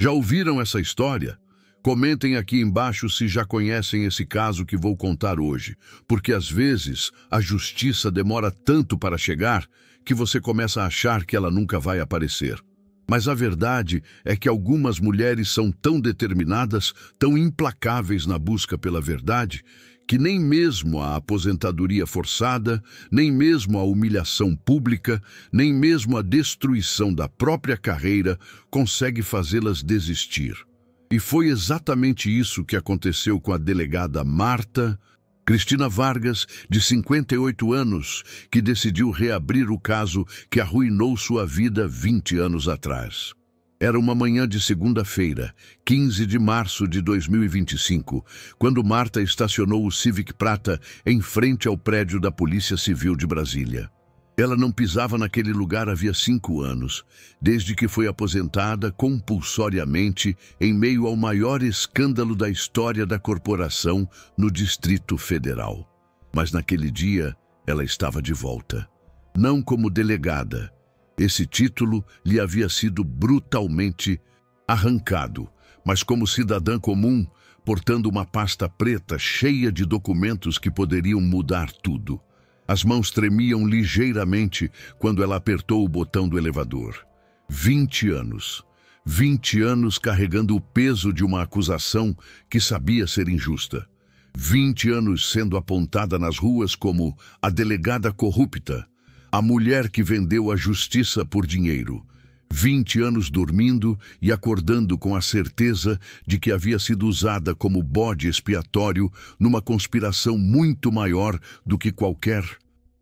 Já ouviram essa história? Comentem aqui embaixo se já conhecem esse caso que vou contar hoje, porque às vezes a justiça demora tanto para chegar que você começa a achar que ela nunca vai aparecer. Mas a verdade é que algumas mulheres são tão determinadas, tão implacáveis na busca pela verdade, que nem mesmo a aposentadoria forçada, nem mesmo a humilhação pública, nem mesmo a destruição da própria carreira consegue fazê-las desistir. E foi exatamente isso que aconteceu com a delegada Marta Cristina Vargas, de 58 anos, que decidiu reabrir o caso que arruinou sua vida 20 anos atrás. Era uma manhã de segunda-feira, 15 de março de 2025, quando Marta estacionou o Civic Prata em frente ao prédio da Polícia Civil de Brasília. Ela não pisava naquele lugar havia 5 anos, desde que foi aposentada compulsoriamente em meio ao maior escândalo da história da corporação no Distrito Federal. Mas naquele dia, ela estava de volta. Não como delegada. Esse título lhe havia sido brutalmente arrancado, mas como cidadã comum, portando uma pasta preta cheia de documentos que poderiam mudar tudo. As mãos tremiam ligeiramente quando ela apertou o botão do elevador. 20 anos. 20 anos carregando o peso de uma acusação que sabia ser injusta. 20 anos sendo apontada nas ruas como a delegada corrupta, a mulher que vendeu a justiça por dinheiro. 20 anos dormindo e acordando com a certeza de que havia sido usada como bode expiatório numa conspiração muito maior do que qualquer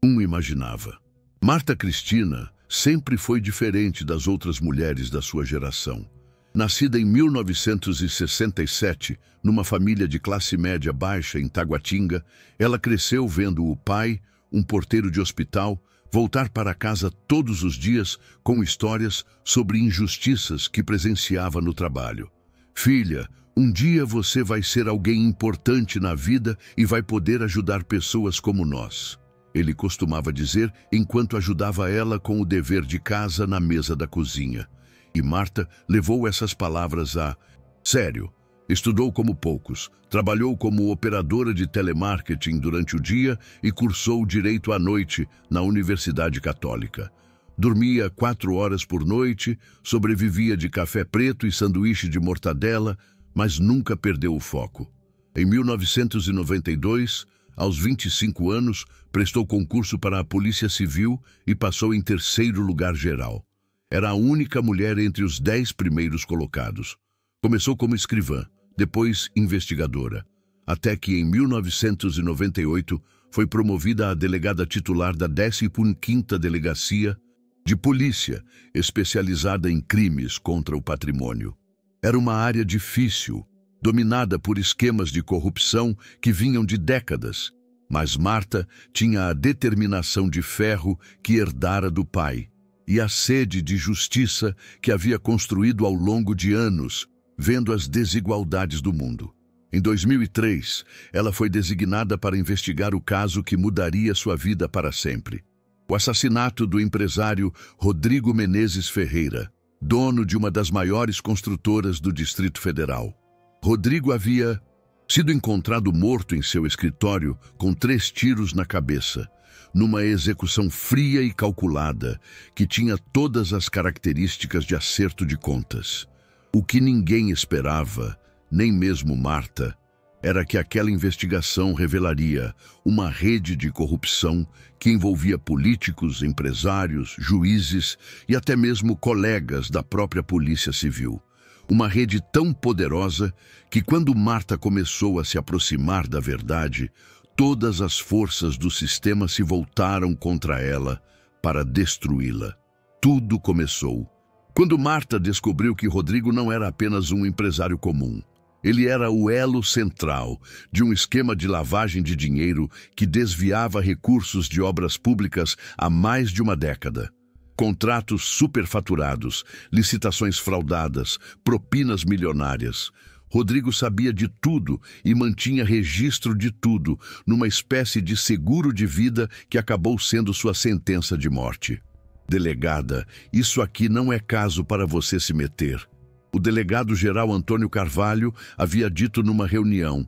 um imaginava. Marta Cristina sempre foi diferente das outras mulheres da sua geração. Nascida em 1967, numa família de classe média baixa em Taguatinga, ela cresceu vendo o pai, um porteiro de hospital, voltar para casa todos os dias com histórias sobre injustiças que presenciava no trabalho. Filha, um dia você vai ser alguém importante na vida e vai poder ajudar pessoas como nós. Ele costumava dizer enquanto ajudava ela com o dever de casa na mesa da cozinha. E Marta levou essas palavras a sério. Estudou como poucos, trabalhou como operadora de telemarketing durante o dia e cursou direito à noite na Universidade Católica. Dormia 4 horas por noite, sobrevivia de café preto e sanduíche de mortadela, mas nunca perdeu o foco. Em 1992, aos 25 anos, prestou concurso para a Polícia Civil e passou em 3º lugar geral. Era a única mulher entre os 10 primeiros colocados. Começou como escrivã, depois investigadora, até que em 1998 foi promovida a delegada titular da 15ª Delegacia de Polícia, especializada em crimes contra o patrimônio. Era uma área difícil, dominada por esquemas de corrupção que vinham de décadas, mas Marta tinha a determinação de ferro que herdara do pai e a sede de justiça que havia construído ao longo de anos, vendo as desigualdades do mundo. Em 2003, ela foi designada para investigar o caso que mudaria sua vida para sempre. O assassinato do empresário Rodrigo Menezes Ferreira, dono de uma das maiores construtoras do Distrito Federal. Rodrigo havia sido encontrado morto em seu escritório com 3 tiros na cabeça, numa execução fria e calculada que tinha todas as características de acerto de contas. O que ninguém esperava, nem mesmo Marta, era que aquela investigação revelaria uma rede de corrupção que envolvia políticos, empresários, juízes e até mesmo colegas da própria Polícia Civil. Uma rede tão poderosa que, quando Marta começou a se aproximar da verdade, todas as forças do sistema se voltaram contra ela para destruí-la. Tudo começou quando Marta descobriu que Rodrigo não era apenas um empresário comum. Ele era o elo central de um esquema de lavagem de dinheiro que desviava recursos de obras públicas há mais de uma década. Contratos superfaturados, licitações fraudadas, propinas milionárias. Rodrigo sabia de tudo e mantinha registro de tudo, numa espécie de seguro de vida que acabou sendo sua sentença de morte. Delegada, isso aqui não é caso para você se meter. O delegado-geral Antônio Carvalho havia dito numa reunião,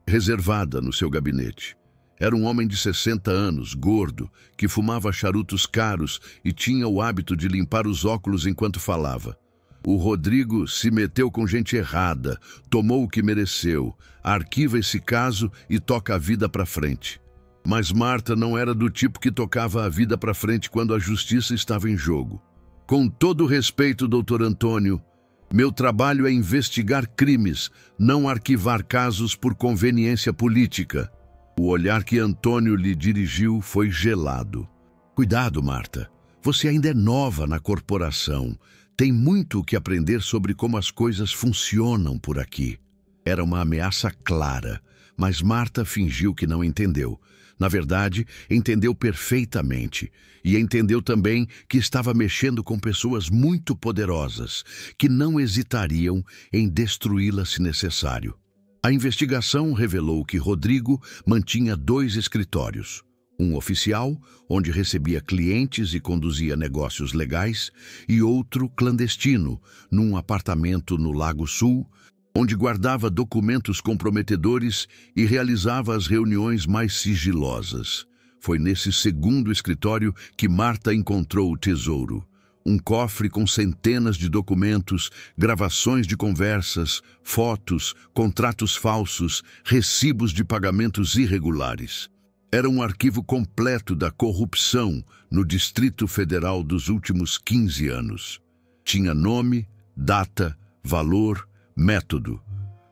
reservada no seu gabinete. Era um homem de 60 anos, gordo, que fumava charutos caros e tinha o hábito de limpar os óculos enquanto falava. O Rodrigo se meteu com gente errada, tomou o que mereceu, arquiva esse caso e toca a vida para frente. Mas Marta não era do tipo que tocava a vida para frente quando a justiça estava em jogo. Com todo o respeito, doutor Antônio, meu trabalho é investigar crimes, não arquivar casos por conveniência política. O olhar que Antônio lhe dirigiu foi gelado. Cuidado, Marta. Você ainda é nova na corporação. Tem muito o que aprender sobre como as coisas funcionam por aqui. Era uma ameaça clara, mas Marta fingiu que não entendeu. Na verdade, entendeu perfeitamente. E entendeu também que estava mexendo com pessoas muito poderosas, que não hesitariam em destruí-la se necessário. A investigação revelou que Rodrigo mantinha 2 escritórios. Um oficial, onde recebia clientes e conduzia negócios legais, e outro clandestino, num apartamento no Lago Sul, onde guardava documentos comprometedores e realizava as reuniões mais sigilosas. Foi nesse segundo escritório que Marta encontrou o tesouro. Um cofre com centenas de documentos, gravações de conversas, fotos, contratos falsos, recibos de pagamentos irregulares. Era um arquivo completo da corrupção no Distrito Federal dos últimos 15 anos. Tinha nome, data, valor, método.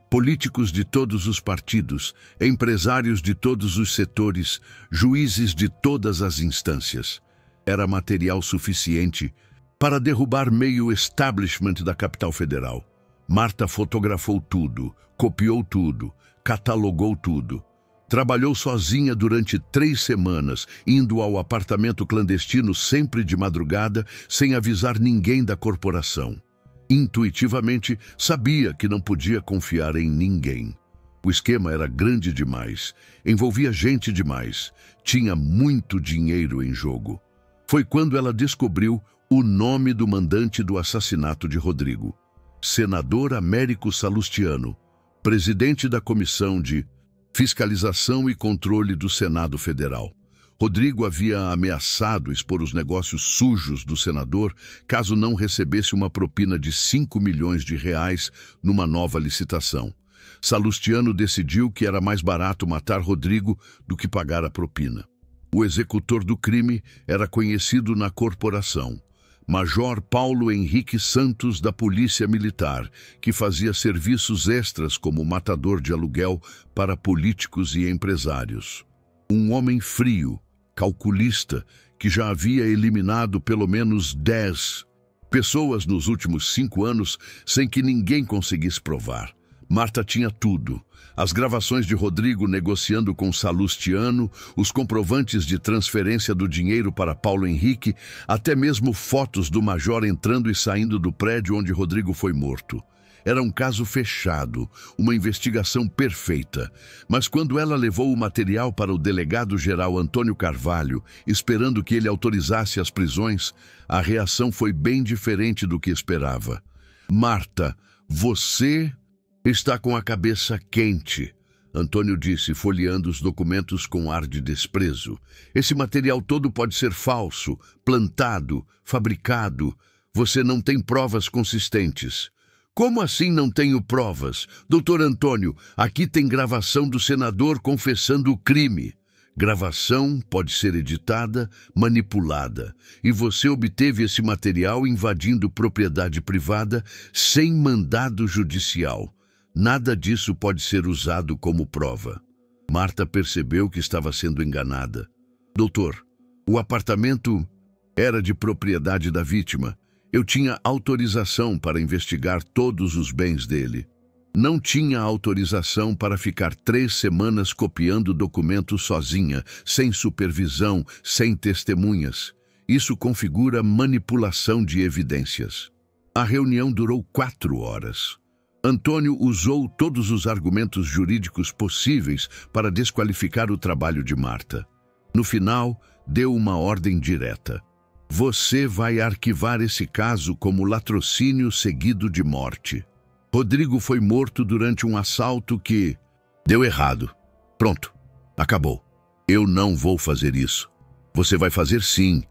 Políticos de todos os partidos, empresários de todos os setores, juízes de todas as instâncias. Era material suficiente para derrubar meio establishment da capital federal. Marta fotografou tudo, copiou tudo, catalogou tudo. Trabalhou sozinha durante 3 semanas, indo ao apartamento clandestino sempre de madrugada, sem avisar ninguém da corporação. Intuitivamente, sabia que não podia confiar em ninguém. O esquema era grande demais, envolvia gente demais, tinha muito dinheiro em jogo. Foi quando ela descobriu o nome do mandante do assassinato de Rodrigo. Senador Américo Salustiano, presidente da Comissão de Fiscalização e Controle do Senado Federal. Rodrigo havia ameaçado expor os negócios sujos do senador caso não recebesse uma propina de 5 milhões de reais numa nova licitação. Salustiano decidiu que era mais barato matar Rodrigo do que pagar a propina. O executor do crime era conhecido na corporação. Major Paulo Henrique Santos, da Polícia Militar, que fazia serviços extras como matador de aluguel para políticos e empresários. Um homem frio, calculista, que já havia eliminado pelo menos 10 pessoas nos últimos 5 anos sem que ninguém conseguisse provar. Marta tinha tudo. As gravações de Rodrigo negociando com Salustiano, os comprovantes de transferência do dinheiro para Paulo Henrique, até mesmo fotos do major entrando e saindo do prédio onde Rodrigo foi morto. Era um caso fechado, uma investigação perfeita. Mas quando ela levou o material para o delegado-geral Antônio Carvalho, esperando que ele autorizasse as prisões, a reação foi bem diferente do que esperava. Marta, você está com a cabeça quente, Antônio disse, folheando os documentos com ar de desprezo. Esse material todo pode ser falso, plantado, fabricado. Você não tem provas consistentes. Como assim não tenho provas? Doutor Antônio, aqui tem gravação do senador confessando o crime. Gravação pode ser editada, manipulada. E você obteve esse material invadindo propriedade privada sem mandado judicial. Nada disso pode ser usado como prova. Marta percebeu que estava sendo enganada. Doutor, o apartamento era de propriedade da vítima. Eu tinha autorização para investigar todos os bens dele. Não tinha autorização para ficar 3 semanas copiando documentos sozinha, sem supervisão, sem testemunhas. Isso configura manipulação de evidências. A reunião durou 4 horas. Antônio usou todos os argumentos jurídicos possíveis para desqualificar o trabalho de Marta. No final, deu uma ordem direta. Você vai arquivar esse caso como latrocínio seguido de morte. Rodrigo foi morto durante um assalto que deu errado. Pronto, acabou. Eu não vou fazer isso. Você vai fazer sim,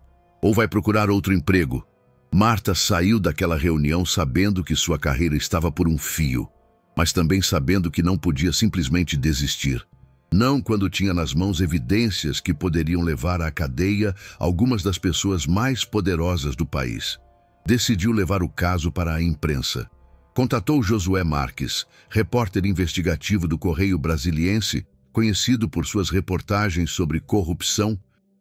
ou vai procurar outro emprego. Marta saiu daquela reunião sabendo que sua carreira estava por um fio, mas também sabendo que não podia simplesmente desistir. Não quando tinha nas mãos evidências que poderiam levar à cadeia algumas das pessoas mais poderosas do país. Decidiu levar o caso para a imprensa. Contatou Josué Marques, repórter investigativo do Correio Brasiliense, conhecido por suas reportagens sobre corrupção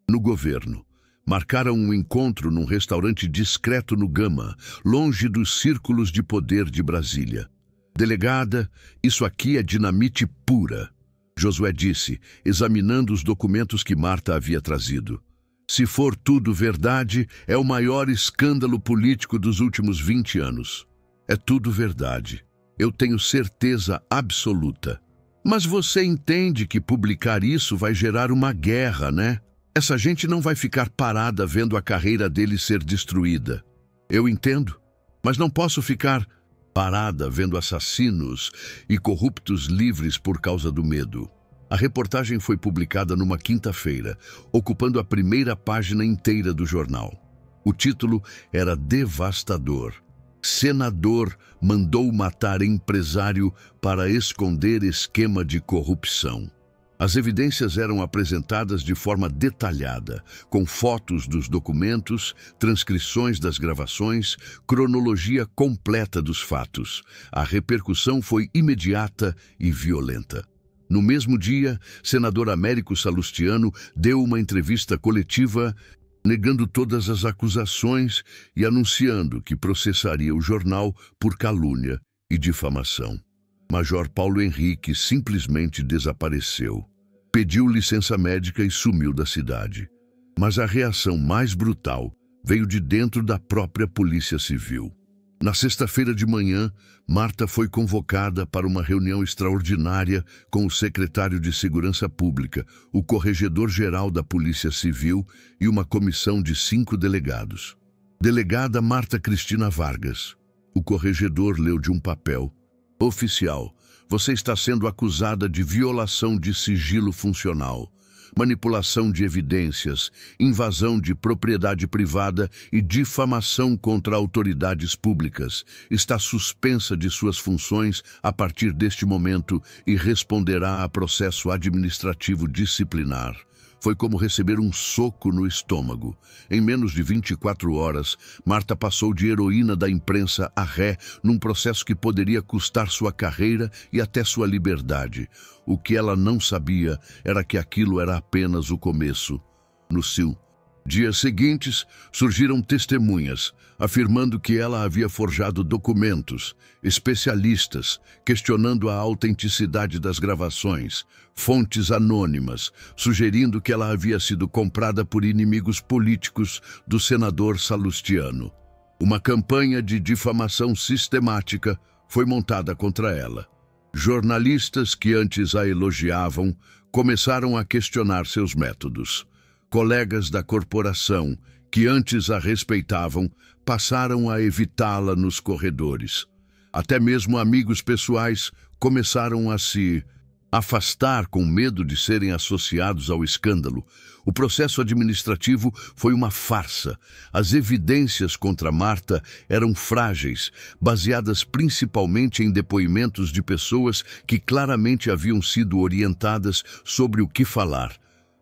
no governo. Marcaram um encontro num restaurante discreto no Gama, longe dos círculos de poder de Brasília. Delegada, isso aqui é dinamite pura, Josué disse, examinando os documentos que Marta havia trazido. Se for tudo verdade, é o maior escândalo político dos últimos 20 anos. É tudo verdade. Eu tenho certeza absoluta. Mas você entende que publicar isso vai gerar uma guerra, né? Essa gente não vai ficar parada vendo a carreira dele ser destruída. Eu entendo, mas não posso ficar parada vendo assassinos e corruptos livres por causa do medo. A reportagem foi publicada numa quinta-feira, ocupando a primeira página inteira do jornal. O título era devastador. Senador mandou matar empresário para esconder esquema de corrupção. As evidências eram apresentadas de forma detalhada, com fotos dos documentos, transcrições das gravações, cronologia completa dos fatos. A repercussão foi imediata e violenta. No mesmo dia, senador Américo Salustiano deu uma entrevista coletiva negando todas as acusações e anunciando que processaria o jornal por calúnia e difamação. Major Paulo Henrique simplesmente desapareceu. Pediu licença médica e sumiu da cidade. Mas a reação mais brutal veio de dentro da própria Polícia Civil. Na sexta-feira de manhã, Marta foi convocada para uma reunião extraordinária com o secretário de Segurança Pública, o corregedor-geral da Polícia Civil e uma comissão de 5 delegados. Delegada Marta Cristina Vargas. O corregedor leu de um papel. Oficial, você está sendo acusada de violação de sigilo funcional, manipulação de evidências, invasão de propriedade privada e difamação contra autoridades públicas. Está suspensa de suas funções a partir deste momento e responderá a processo administrativo disciplinar. Foi como receber um soco no estômago. Em menos de 24 horas, Marta passou de heroína da imprensa a ré num processo que poderia custar sua carreira e até sua liberdade. O que ela não sabia era que aquilo era apenas o começo. No dias seguintes, surgiram testemunhas, afirmando que ela havia forjado documentos, especialistas, questionando a autenticidade das gravações, fontes anônimas, sugerindo que ela havia sido comprada por inimigos políticos do senador Salustiano. Uma campanha de difamação sistemática foi montada contra ela. Jornalistas que antes a elogiavam começaram a questionar seus métodos. Colegas da corporação, que antes a respeitavam, passaram a evitá-la nos corredores. Até mesmo amigos pessoais começaram a se afastar com medo de serem associados ao escândalo. O processo administrativo foi uma farsa. As evidências contra Marta eram frágeis, baseadas principalmente em depoimentos de pessoas que claramente haviam sido orientadas sobre o que falar.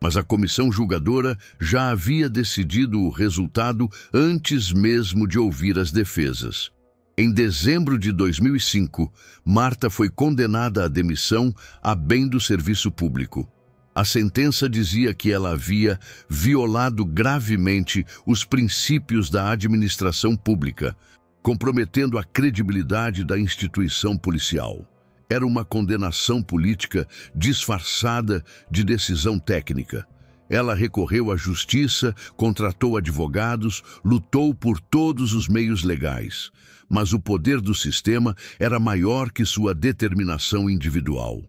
Mas a comissão julgadora já havia decidido o resultado antes mesmo de ouvir as defesas. Em dezembro de 2005, Marta foi condenada à demissão a bem do serviço público. A sentença dizia que ela havia violado gravemente os princípios da administração pública, comprometendo a credibilidade da instituição policial. Era uma condenação política disfarçada de decisão técnica. Ela recorreu à justiça, contratou advogados, lutou por todos os meios legais. Mas o poder do sistema era maior que sua determinação individual.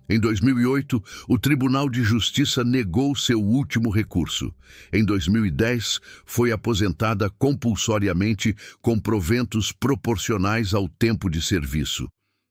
Em 2008, o Tribunal de Justiça negou seu último recurso. Em 2010, foi aposentada compulsoriamente com proventos proporcionais ao tempo de serviço.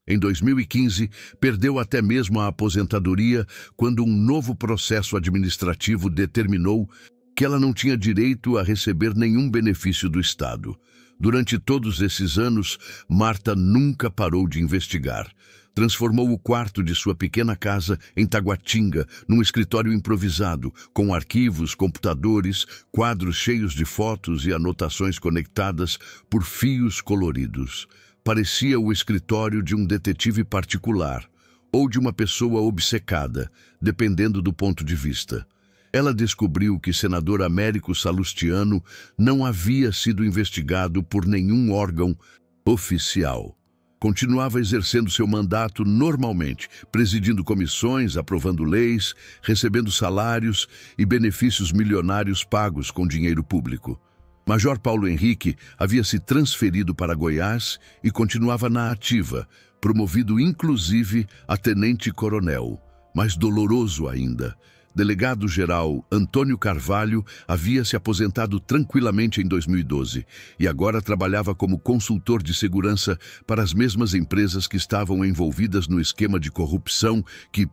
Em 2015, perdeu até mesmo a aposentadoria quando um novo processo administrativo determinou que ela não tinha direito a receber nenhum benefício do Estado. Durante todos esses anos, Marta nunca parou de investigar. Transformou o quarto de sua pequena casa em Taguatinga, num escritório improvisado, com arquivos, computadores, quadros cheios de fotos e anotações conectadas por fios coloridos. Parecia o escritório de um detetive particular ou de uma pessoa obcecada, dependendo do ponto de vista. Ela descobriu que senador Américo Salustiano não havia sido investigado por nenhum órgão oficial. Continuava exercendo seu mandato normalmente, presidindo comissões, aprovando leis, recebendo salários e benefícios milionários pagos com dinheiro público. Major Paulo Henrique havia se transferido para Goiás e continuava na ativa, promovido inclusive a tenente-coronel. Mais doloroso ainda, delegado-geral Antônio Carvalho havia se aposentado tranquilamente em 2012 e agora trabalhava como consultor de segurança para as mesmas empresas que estavam envolvidas no esquema de corrupção que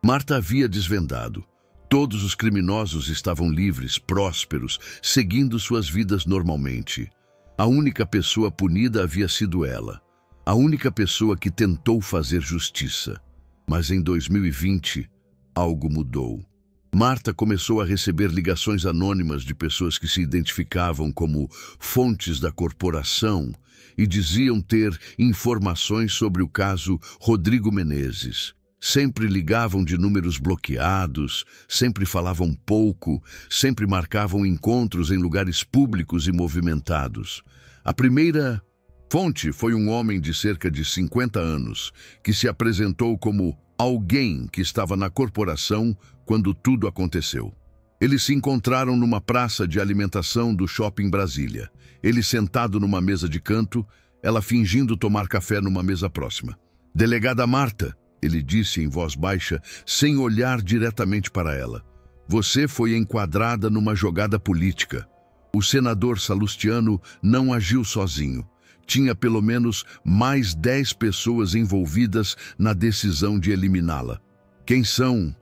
Marta havia desvendado. Todos os criminosos estavam livres, prósperos, seguindo suas vidas normalmente. A única pessoa punida havia sido ela. A única pessoa que tentou fazer justiça. Mas em 2020, algo mudou. Marta começou a receber ligações anônimas de pessoas que se identificavam como fontes da corporação e diziam ter informações sobre o caso Rodrigo Menezes. Sempre ligavam de números bloqueados, sempre falavam pouco, sempre marcavam encontros em lugares públicos e movimentados. A primeira fonte foi um homem de cerca de 50 anos, que se apresentou como alguém que estava na corporação quando tudo aconteceu. Eles se encontraram numa praça de alimentação do Shopping Brasília. Ele sentado numa mesa de canto, ela fingindo tomar café numa mesa próxima. "Delegada Marta", ele disse em voz baixa, sem olhar diretamente para ela. "Você foi enquadrada numa jogada política. O senador Salustiano não agiu sozinho. Tinha pelo menos mais 10 pessoas envolvidas na decisão de eliminá-la. Quem são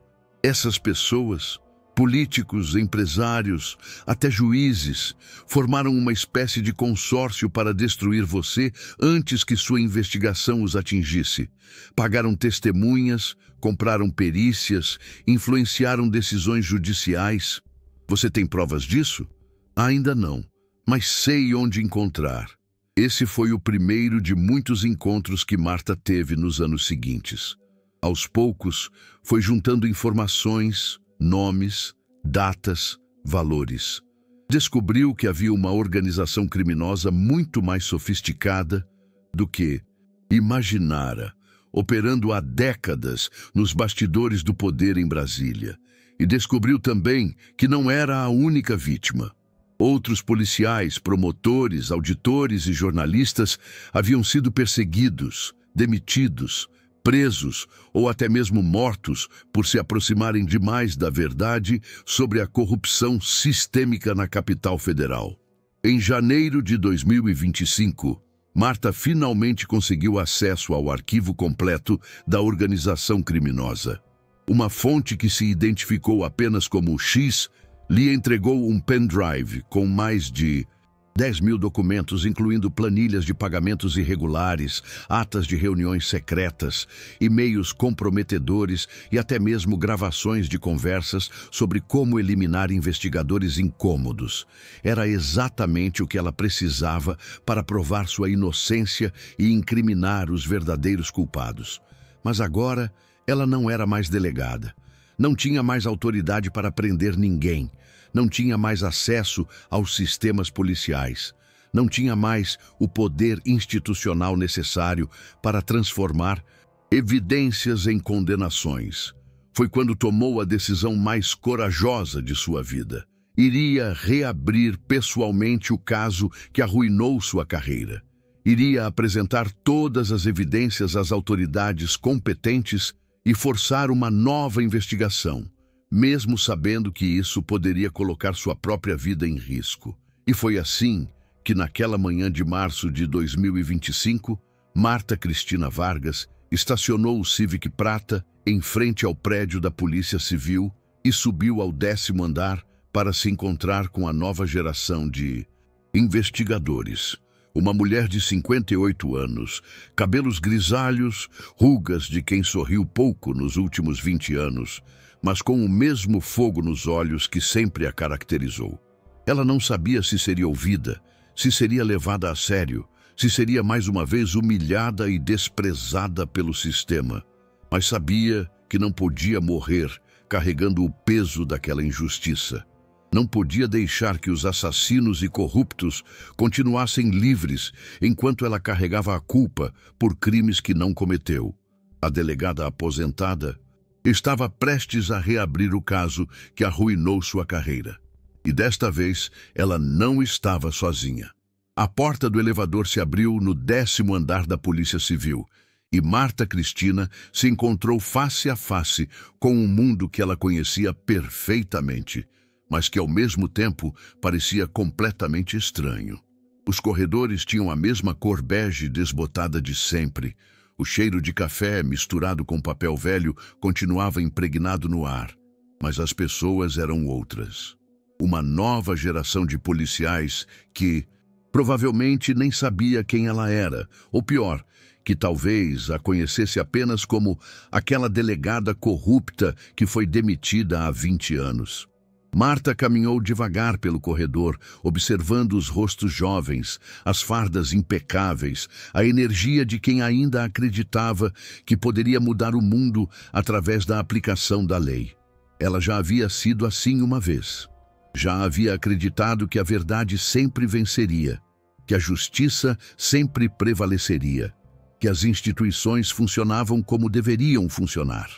essas pessoas? Políticos, empresários, até juízes, formaram uma espécie de consórcio para destruir você antes que sua investigação os atingisse. Pagaram testemunhas, compraram perícias, influenciaram decisões judiciais. Você tem provas disso? Ainda não, mas sei onde encontrar." Esse foi o primeiro de muitos encontros que Marta teve nos anos seguintes. Aos poucos, foi juntando informações, nomes, datas, valores. Descobriu que havia uma organização criminosa muito mais sofisticada do que imaginara, operando há décadas nos bastidores do poder em Brasília. E descobriu também que não era a única vítima. Outros policiais, promotores, auditores e jornalistas haviam sido perseguidos, demitidos, presos ou até mesmo mortos por se aproximarem demais da verdade sobre a corrupção sistêmica na capital federal. Em janeiro de 2025, Marta finalmente conseguiu acesso ao arquivo completo da organização criminosa. Uma fonte que se identificou apenas como X lhe entregou um pendrive com mais de 10.000 documentos, incluindo planilhas de pagamentos irregulares, atas de reuniões secretas, e-mails comprometedores e até mesmo gravações de conversas sobre como eliminar investigadores incômodos. Era exatamente o que ela precisava para provar sua inocência e incriminar os verdadeiros culpados. Mas agora ela não era mais delegada. Não tinha mais autoridade para prender ninguém. Não tinha mais acesso aos sistemas policiais. Não tinha mais o poder institucional necessário para transformar evidências em condenações. Foi quando tomou a decisão mais corajosa de sua vida. Iria reabrir pessoalmente o caso que arruinou sua carreira. Iria apresentar todas as evidências às autoridades competentes e forçar uma nova investigação, mesmo sabendo que isso poderia colocar sua própria vida em risco. E foi assim que, naquela manhã de março de 2025, Marta Cristina Vargas estacionou o Civic prata em frente ao prédio da Polícia Civil e subiu ao 10º andar para se encontrar com a nova geração de investigadores. Uma mulher de 58 anos, cabelos grisalhos, rugas de quem sorriu pouco nos últimos 20 anos, mas com o mesmo fogo nos olhos que sempre a caracterizou. Ela não sabia se seria ouvida, se seria levada a sério, se seria mais uma vez humilhada e desprezada pelo sistema, mas sabia que não podia morrer carregando o peso daquela injustiça. Não podia deixar que os assassinos e corruptos continuassem livres enquanto ela carregava a culpa por crimes que não cometeu. A delegada aposentada estava prestes a reabrir o caso que arruinou sua carreira. E desta vez ela não estava sozinha. A porta do elevador se abriu no 10º andar da Polícia Civil e Marta Cristina se encontrou face a face com um mundo que ela conhecia perfeitamente, mas que ao mesmo tempo parecia completamente estranho. Os corredores tinham a mesma cor bege desbotada de sempre. O cheiro de café misturado com papel velho continuava impregnado no ar, mas as pessoas eram outras. Uma nova geração de policiais que provavelmente nem sabia quem ela era, ou pior, que talvez a conhecesse apenas como aquela delegada corrupta que foi demitida há 20 anos. Marta caminhou devagar pelo corredor, observando os rostos jovens, as fardas impecáveis, a energia de quem ainda acreditava que poderia mudar o mundo através da aplicação da lei. Ela já havia sido assim uma vez. Já havia acreditado que a verdade sempre venceria, que a justiça sempre prevaleceria, que as instituições funcionavam como deveriam funcionar.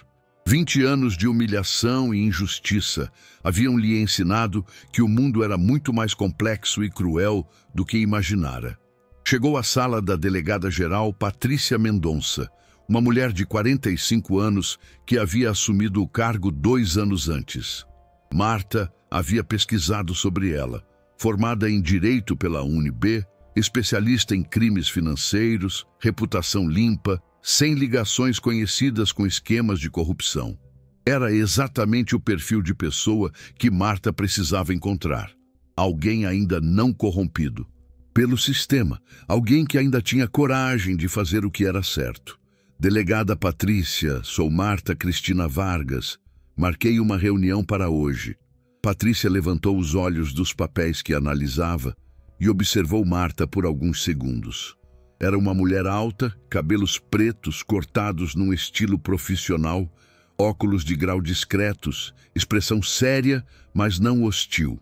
20 anos de humilhação e injustiça haviam lhe ensinado que o mundo era muito mais complexo e cruel do que imaginara. Chegou à sala da delegada-geral Patrícia Mendonça, uma mulher de 45 anos que havia assumido o cargo 2 anos antes. Marta havia pesquisado sobre ela, formada em Direito pela UNB, especialista em crimes financeiros, reputação limpa, sem ligações conhecidas com esquemas de corrupção. Era exatamente o perfil de pessoa que Marta precisava encontrar. Alguém ainda não corrompido pelo sistema, alguém que ainda tinha coragem de fazer o que era certo. Delegada Patrícia, sou Marta Cristina Vargas. Marquei uma reunião para hoje. Patrícia levantou os olhos dos papéis que analisava e observou Marta por alguns segundos. Era uma mulher alta, cabelos pretos cortados num estilo profissional, óculos de grau discretos, expressão séria, mas não hostil.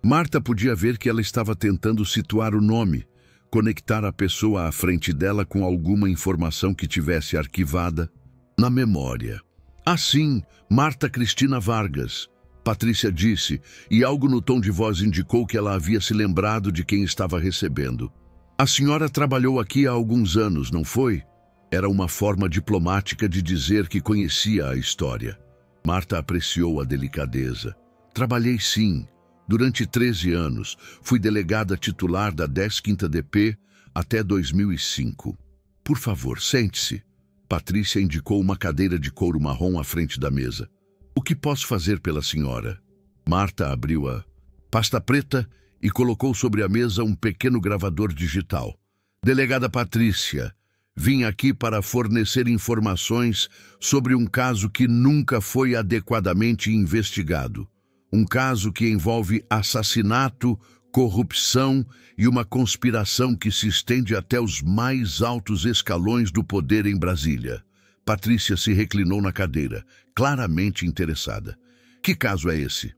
Marta podia ver que ela estava tentando situar o nome, conectar a pessoa à frente dela com alguma informação que tivesse arquivada na memória. Assim, Marta Cristina Vargas, Patrícia disse, e algo no tom de voz indicou que ela havia se lembrado de quem estava recebendo. A senhora trabalhou aqui há alguns anos, não foi? Era uma forma diplomática de dizer que conhecia a história. Marta apreciou a delicadeza. Trabalhei sim. Durante 13 anos, fui delegada titular da 10ª DP até 2005. Por favor, sente-se. Patrícia indicou uma cadeira de couro marrom à frente da mesa. O que posso fazer pela senhora? Marta abriu a pasta preta e colocou sobre a mesa um pequeno gravador digital. Delegada Patrícia, vim aqui para fornecer informações sobre um caso que nunca foi adequadamente investigado. Um caso que envolve assassinato, corrupção e uma conspiração que se estende até os mais altos escalões do poder em Brasília. Patrícia se reclinou na cadeira, claramente interessada. Que caso é esse?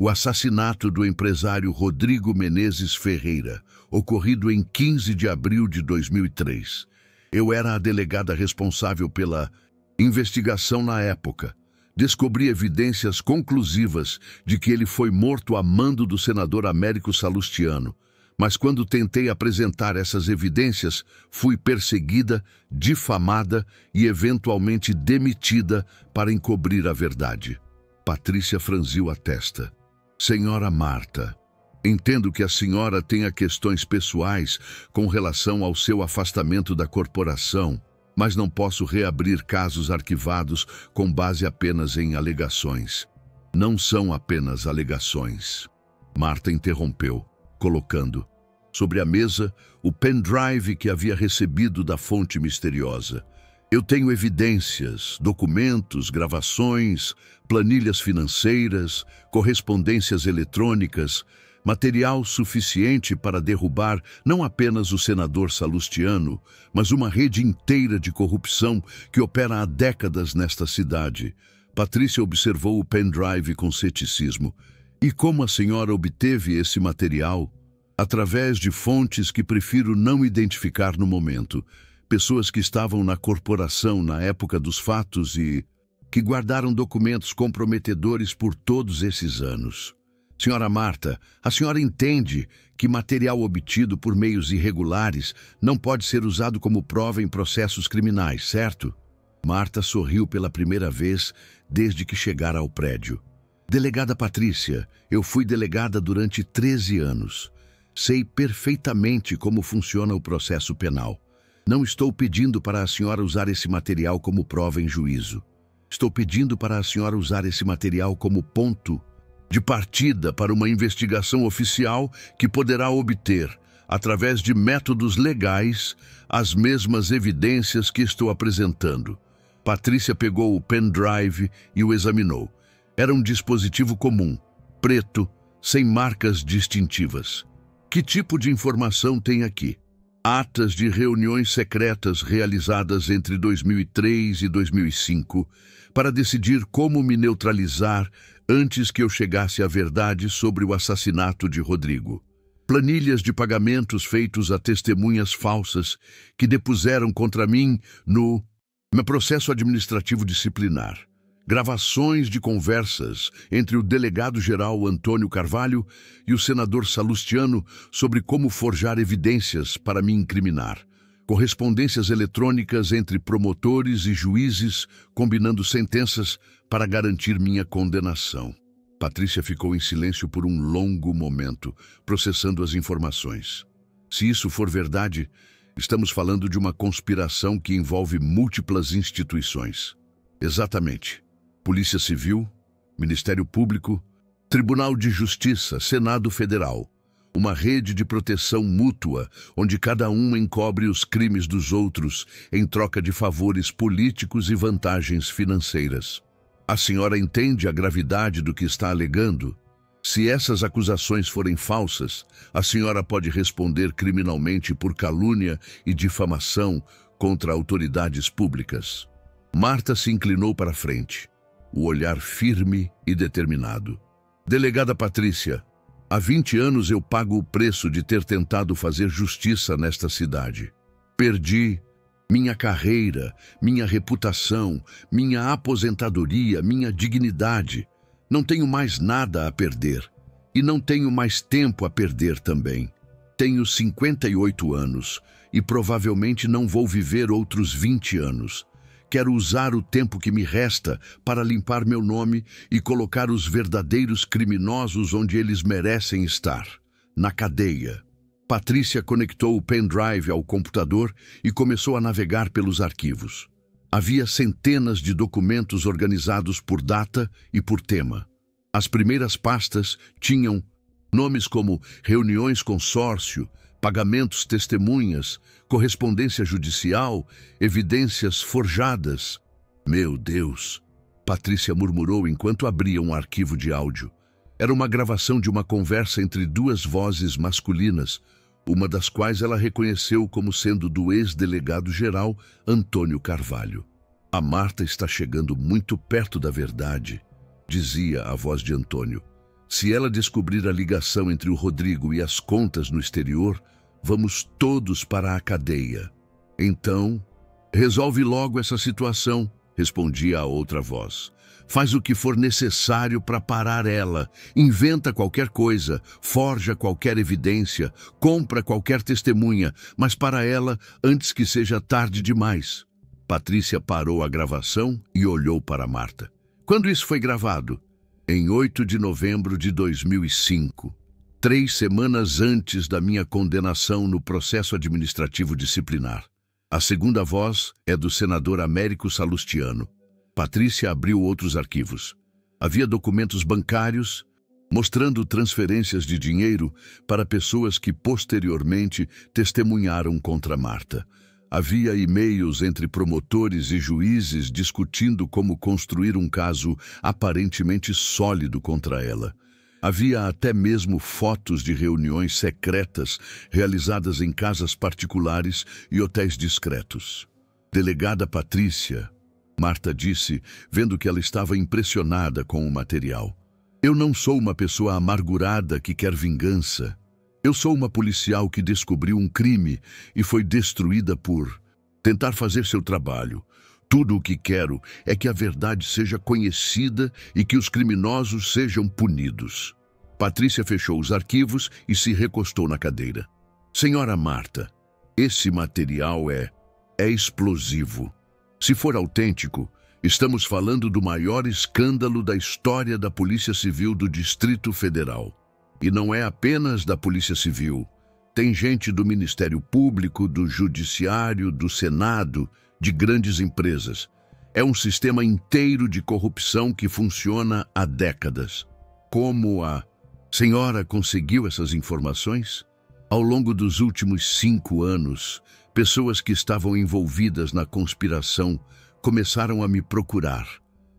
O assassinato do empresário Rodrigo Menezes Ferreira, ocorrido em 15 de abril de 2003. Eu era a delegada responsável pela investigação na época. Descobri evidências conclusivas de que ele foi morto a mando do senador Américo Salustiano, Mas quando tentei apresentar essas evidências, fui perseguida, difamada e eventualmente demitida para encobrir a verdade. Patrícia franziu a testa. Senhora Marta, entendo que a senhora tenha questões pessoais com relação ao seu afastamento da corporação, mas não posso reabrir casos arquivados com base apenas em alegações. Não são apenas alegações. Marta interrompeu, colocando sobre a mesa o pendrive que havia recebido da fonte misteriosa. Eu tenho evidências, documentos, gravações, planilhas financeiras, correspondências eletrônicas, material suficiente para derrubar não apenas o senador Salustiano, mas uma rede inteira de corrupção que opera há décadas nesta cidade. Patrícia observou o pendrive com ceticismo. E como a senhora obteve esse material? Através de fontes que prefiro não identificar no momento. Pessoas que estavam na corporação na época dos fatos e que guardaram documentos comprometedores por todos esses anos. Senhora Marta, a senhora entende que material obtido por meios irregulares não pode ser usado como prova em processos criminais, certo? Marta sorriu pela primeira vez desde que chegara ao prédio. Delegada Patrícia, eu fui delegada durante 13 anos. Sei perfeitamente como funciona o processo penal. Não estou pedindo para a senhora usar esse material como prova em juízo. Estou pedindo para a senhora usar esse material como ponto de partida para uma investigação oficial que poderá obter, através de métodos legais, as mesmas evidências que estou apresentando. Patrícia pegou o pendrive e o examinou. Era um dispositivo comum, preto, sem marcas distintivas. Que tipo de informação tem aqui? Atas de reuniões secretas realizadas entre 2003 e 2005 para decidir como me neutralizar antes que eu chegasse à verdade sobre o assassinato de Rodrigo. Planilhas de pagamentos feitos a testemunhas falsas que depuseram contra mim no meu processo administrativo disciplinar. Gravações de conversas entre o delegado-geral Antônio Carvalho e o senador Salustiano sobre como forjar evidências para me incriminar. Correspondências eletrônicas entre promotores e juízes, combinando sentenças para garantir minha condenação. Patrícia ficou em silêncio por um longo momento, processando as informações. Se isso for verdade, estamos falando de uma conspiração que envolve múltiplas instituições. Exatamente. Polícia Civil, Ministério Público, Tribunal de Justiça, Senado Federal. Uma rede de proteção mútua, onde cada um encobre os crimes dos outros em troca de favores políticos e vantagens financeiras. A senhora entende a gravidade do que está alegando? Se essas acusações forem falsas, a senhora pode responder criminalmente por calúnia e difamação contra autoridades públicas. Marta se inclinou para frente, o olhar firme e determinado. Delegada Patrícia, há 20 anos eu pago o preço de ter tentado fazer justiça nesta cidade. Perdi minha carreira, minha reputação, minha aposentadoria, minha dignidade. Não tenho mais nada a perder. E não tenho mais tempo a perder também. Tenho 58 anos e provavelmente não vou viver outros 20 anos. Quero usar o tempo que me resta para limpar meu nome e colocar os verdadeiros criminosos onde eles merecem estar, na cadeia. Patrícia conectou o pendrive ao computador e começou a navegar pelos arquivos. Havia centenas de documentos organizados por data e por tema. As primeiras pastas tinham nomes como reuniões consórcio, pagamentos testemunhas, correspondência judicial, evidências forjadas. Meu Deus! Patrícia murmurou enquanto abria um arquivo de áudio. Era uma gravação de uma conversa entre duas vozes masculinas, uma das quais ela reconheceu como sendo do ex-delegado-geral Antônio Carvalho. A Marta está chegando muito perto da verdade, dizia a voz de Antônio. Se ela descobrir a ligação entre o Rodrigo e as contas no exterior, vamos todos para a cadeia. Então, resolve logo essa situação, respondia a outra voz. Faz o que for necessário para parar ela. Inventa qualquer coisa, forja qualquer evidência, compra qualquer testemunha, mas para ela antes que seja tarde demais. Patrícia parou a gravação e olhou para Marta. Quando isso foi gravado? Em 8 de novembro de 2005. 3 semanas antes da minha condenação no processo administrativo disciplinar. A segunda voz é do senador Américo Salustiano. Patrícia abriu outros arquivos. Havia documentos bancários mostrando transferências de dinheiro para pessoas que posteriormente testemunharam contra Marta. Havia e-mails entre promotores e juízes discutindo como construir um caso aparentemente sólido contra ela. Havia até mesmo fotos de reuniões secretas realizadas em casas particulares e hotéis discretos. Delegada Patrícia, Marta disse, vendo que ela estava impressionada com o material. Eu não sou uma pessoa amargurada que quer vingança. Eu sou uma policial que descobriu um crime e foi destruída por tentar fazer seu trabalho. Tudo o que quero é que a verdade seja conhecida e que os criminosos sejam punidos. Patrícia fechou os arquivos e se recostou na cadeira. Senhora Marta, esse material é explosivo. Se for autêntico, estamos falando do maior escândalo da história da Polícia Civil do Distrito Federal. E não é apenas da Polícia Civil. Tem gente do Ministério Público, do Judiciário, do Senado, de grandes empresas. É um sistema inteiro de corrupção que funciona há décadas. Como a senhora conseguiu essas informações? Ao longo dos últimos 5 anos, pessoas que estavam envolvidas na conspiração começaram a me procurar.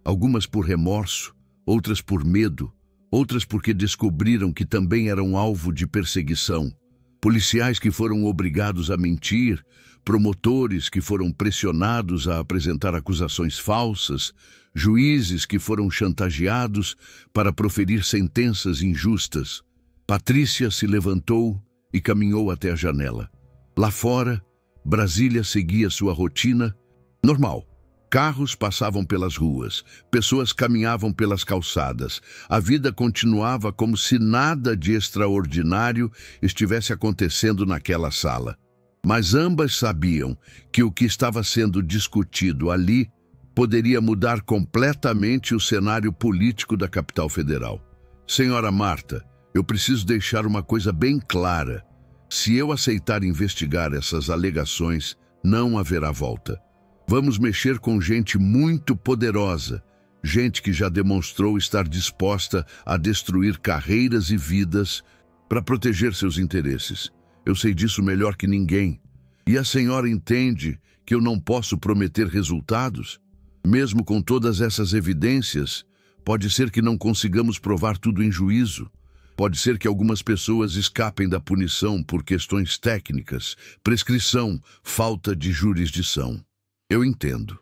Algumas por remorso, outras por medo, outras porque descobriram que também eram alvo de perseguição. Policiais que foram obrigados a mentir, promotores que foram pressionados a apresentar acusações falsas, juízes que foram chantageados para proferir sentenças injustas. Patrícia se levantou e caminhou até a janela. Lá fora, Brasília seguia sua rotina normal. Carros passavam pelas ruas, pessoas caminhavam pelas calçadas. A vida continuava como se nada de extraordinário estivesse acontecendo naquela sala. Mas ambas sabiam que o que estava sendo discutido ali poderia mudar completamente o cenário político da capital federal. Senhora Marta, eu preciso deixar uma coisa bem clara. Se eu aceitar investigar essas alegações, não haverá volta. Vamos mexer com gente muito poderosa, gente que já demonstrou estar disposta a destruir carreiras e vidas para proteger seus interesses. Eu sei disso melhor que ninguém. E a senhora entende que eu não posso prometer resultados? Mesmo com todas essas evidências, pode ser que não consigamos provar tudo em juízo. Pode ser que algumas pessoas escapem da punição por questões técnicas, prescrição, falta de jurisdição. Eu entendo,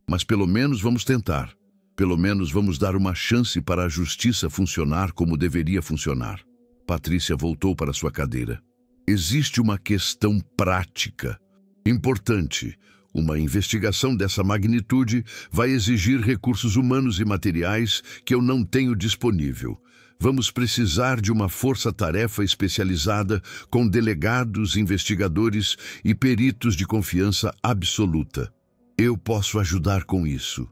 mas pelo menos vamos tentar. Pelo menos vamos dar uma chance para a justiça funcionar como deveria funcionar. Patrícia voltou para sua cadeira. Existe uma questão prática, importante. Uma investigação dessa magnitude vai exigir recursos humanos e materiais que eu não tenho disponível. Vamos precisar de uma força-tarefa especializada com delegados, investigadores e peritos de confiança absoluta. Eu posso ajudar com isso.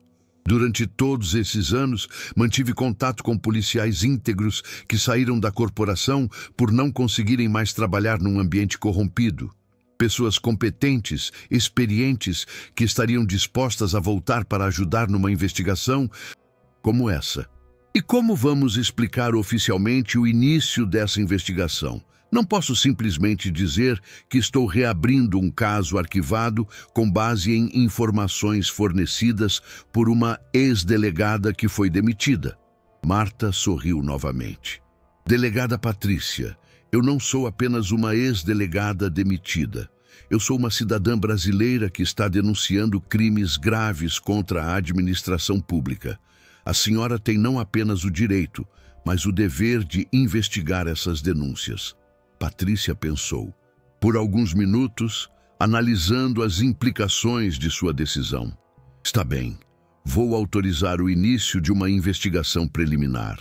Durante todos esses anos, mantive contato com policiais íntegros que saíram da corporação por não conseguirem mais trabalhar num ambiente corrompido. Pessoas competentes, experientes, que estariam dispostas a voltar para ajudar numa investigação como essa. E como vamos explicar oficialmente o início dessa investigação? Não posso simplesmente dizer que estou reabrindo um caso arquivado com base em informações fornecidas por uma ex-delegada que foi demitida. Marta sorriu novamente. Delegada Patrícia, eu não sou apenas uma ex-delegada demitida. Eu sou uma cidadã brasileira que está denunciando crimes graves contra a administração pública. A senhora tem não apenas o direito, mas o dever de investigar essas denúncias. Patrícia pensou, por alguns minutos, analisando as implicações de sua decisão. Está bem, Vou autorizar o início de uma investigação preliminar.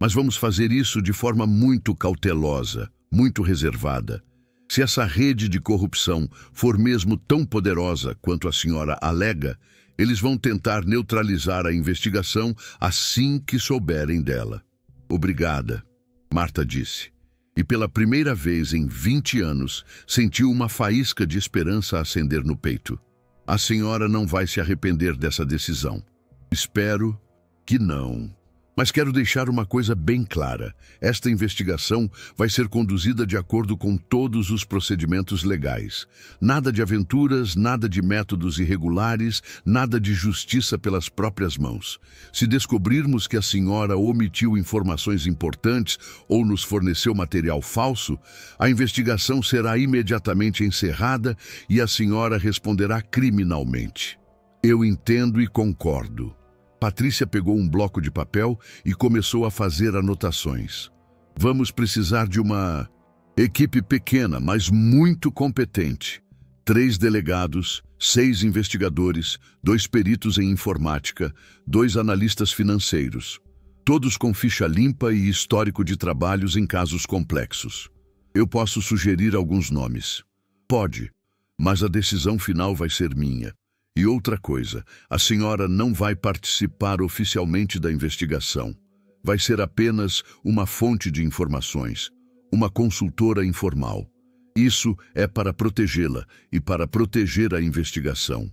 Mas vamos fazer isso de forma muito cautelosa, muito reservada. Se essa rede de corrupção for mesmo tão poderosa quanto a senhora alega, eles vão tentar neutralizar a investigação assim que souberem dela. Obrigada, Marta disse. E pela primeira vez em 20 anos, sentiu uma faísca de esperança acender no peito. A senhora não vai se arrepender dessa decisão. Espero que não. Mas quero deixar uma coisa bem clara. Esta investigação vai ser conduzida de acordo com todos os procedimentos legais. Nada de aventuras, nada de métodos irregulares, nada de justiça pelas próprias mãos. Se descobrirmos que a senhora omitiu informações importantes ou nos forneceu material falso, a investigação será imediatamente encerrada e a senhora responderá criminalmente. Eu entendo e concordo. Patrícia pegou um bloco de papel e começou a fazer anotações. Vamos precisar de uma equipe pequena, mas muito competente. 3 delegados, 6 investigadores, 2 peritos em informática, 2 analistas financeiros. Todos com ficha limpa e histórico de trabalhos em casos complexos. Eu posso sugerir alguns nomes. Pode, mas a decisão final vai ser minha. E outra coisa, a senhora não vai participar oficialmente da investigação. Vai ser apenas uma fonte de informações, uma consultora informal. Isso é para protegê-la e para proteger a investigação.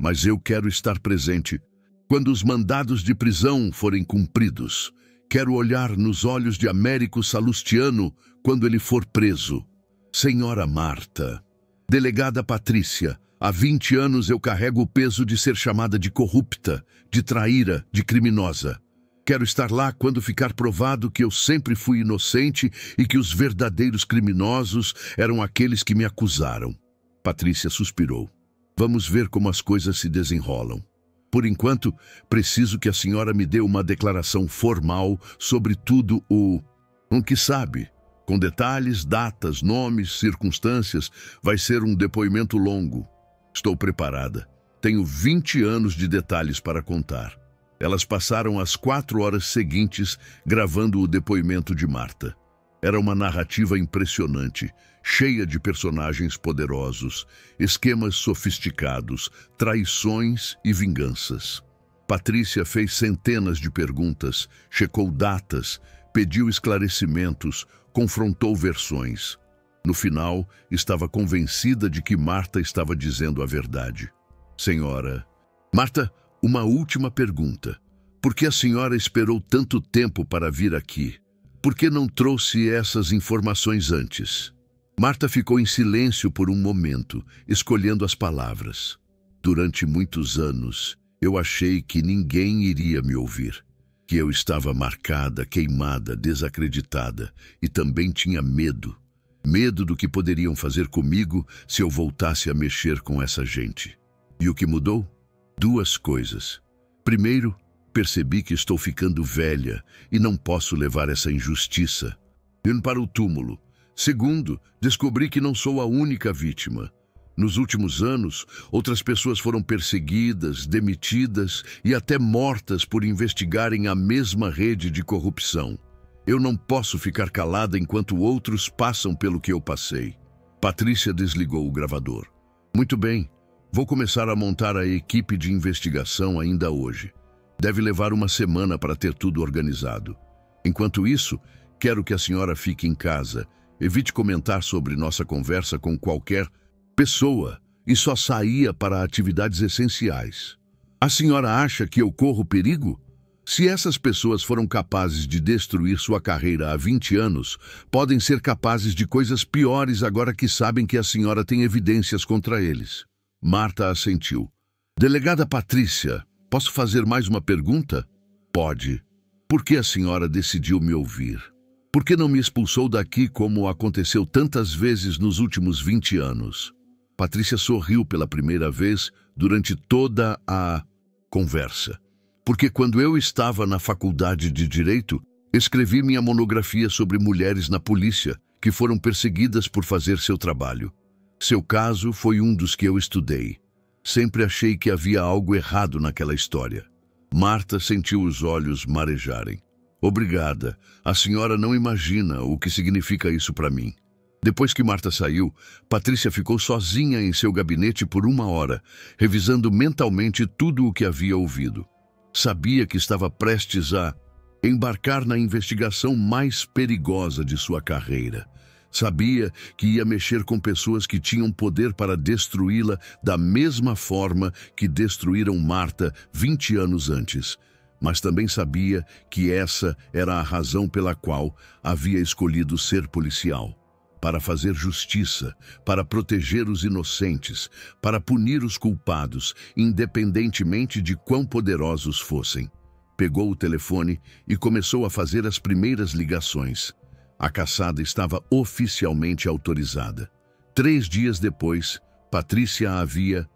Mas eu quero estar presente quando os mandados de prisão forem cumpridos. Quero olhar nos olhos de Américo Salustiano quando ele for preso. Senhora Marta, delegada Patrícia, há 20 anos eu carrego o peso de ser chamada de corrupta, de traíra, de criminosa. Quero estar lá quando ficar provado que eu sempre fui inocente e que os verdadeiros criminosos eram aqueles que me acusaram. Patrícia suspirou. Vamos ver como as coisas se desenrolam. Por enquanto, preciso que a senhora me dê uma declaração formal sobre tudo o que sabe. Com detalhes, datas, nomes, circunstâncias, vai ser um depoimento longo. Estou preparada. Tenho 20 anos de detalhes para contar. Elas passaram as 4 horas seguintes gravando o depoimento de Marta. Era uma narrativa impressionante, cheia de personagens poderosos, esquemas sofisticados, traições e vinganças. Patrícia fez centenas de perguntas, checou datas, pediu esclarecimentos, confrontou versões. No final, estava convencida de que Marta estava dizendo a verdade. Senhora... Marta, uma última pergunta. Por que a senhora esperou tanto tempo para vir aqui? Por que não trouxe essas informações antes? Marta ficou em silêncio por um momento, escolhendo as palavras. Durante muitos anos, eu achei que ninguém iria me ouvir. Que eu estava marcada, queimada, desacreditada e também tinha medo. Medo do que poderiam fazer comigo se eu voltasse a mexer com essa gente. E o que mudou? 2 coisas. Primeiro, percebi que estou ficando velha e não posso levar essa injustiça indo para o túmulo. Segundo, descobri que não sou a única vítima. Nos últimos anos, outras pessoas foram perseguidas, demitidas e até mortas por investigarem a mesma rede de corrupção. Eu não posso ficar calada enquanto outros passam pelo que eu passei. Patrícia desligou o gravador. Muito bem, vou começar a montar a equipe de investigação ainda hoje. Deve levar uma semana para ter tudo organizado. Enquanto isso, quero que a senhora fique em casa. Evite comentar sobre nossa conversa com qualquer pessoa e só saia para atividades essenciais. A senhora acha que eu corro perigo? Se essas pessoas foram capazes de destruir sua carreira há 20 anos, podem ser capazes de coisas piores agora que sabem que a senhora tem evidências contra eles. Marta assentiu. Delegada Patrícia, posso fazer mais uma pergunta? Pode. Por que a senhora decidiu me ouvir? Por que não me expulsou daqui como aconteceu tantas vezes nos últimos 20 anos? Patrícia sorriu pela primeira vez durante toda a conversa. Porque quando eu estava na faculdade de Direito, escrevi minha monografia sobre mulheres na polícia que foram perseguidas por fazer seu trabalho. Seu caso foi um dos que eu estudei. Sempre achei que havia algo errado naquela história. Marta sentiu os olhos marejarem. Obrigada. A senhora não imagina o que significa isso para mim. Depois que Marta saiu, Patrícia ficou sozinha em seu gabinete por 1 hora, revisando mentalmente tudo o que havia ouvido. Sabia que estava prestes a embarcar na investigação mais perigosa de sua carreira. Sabia que ia mexer com pessoas que tinham poder para destruí-la da mesma forma que destruíram Marta 20 anos antes. Mas também sabia que essa era a razão pela qual havia escolhido ser policial. Para fazer justiça, para proteger os inocentes, para punir os culpados, independentemente de quão poderosos fossem. Pegou o telefone e começou a fazer as primeiras ligações. A caçada estava oficialmente autorizada. 3 dias depois, Patrícia havia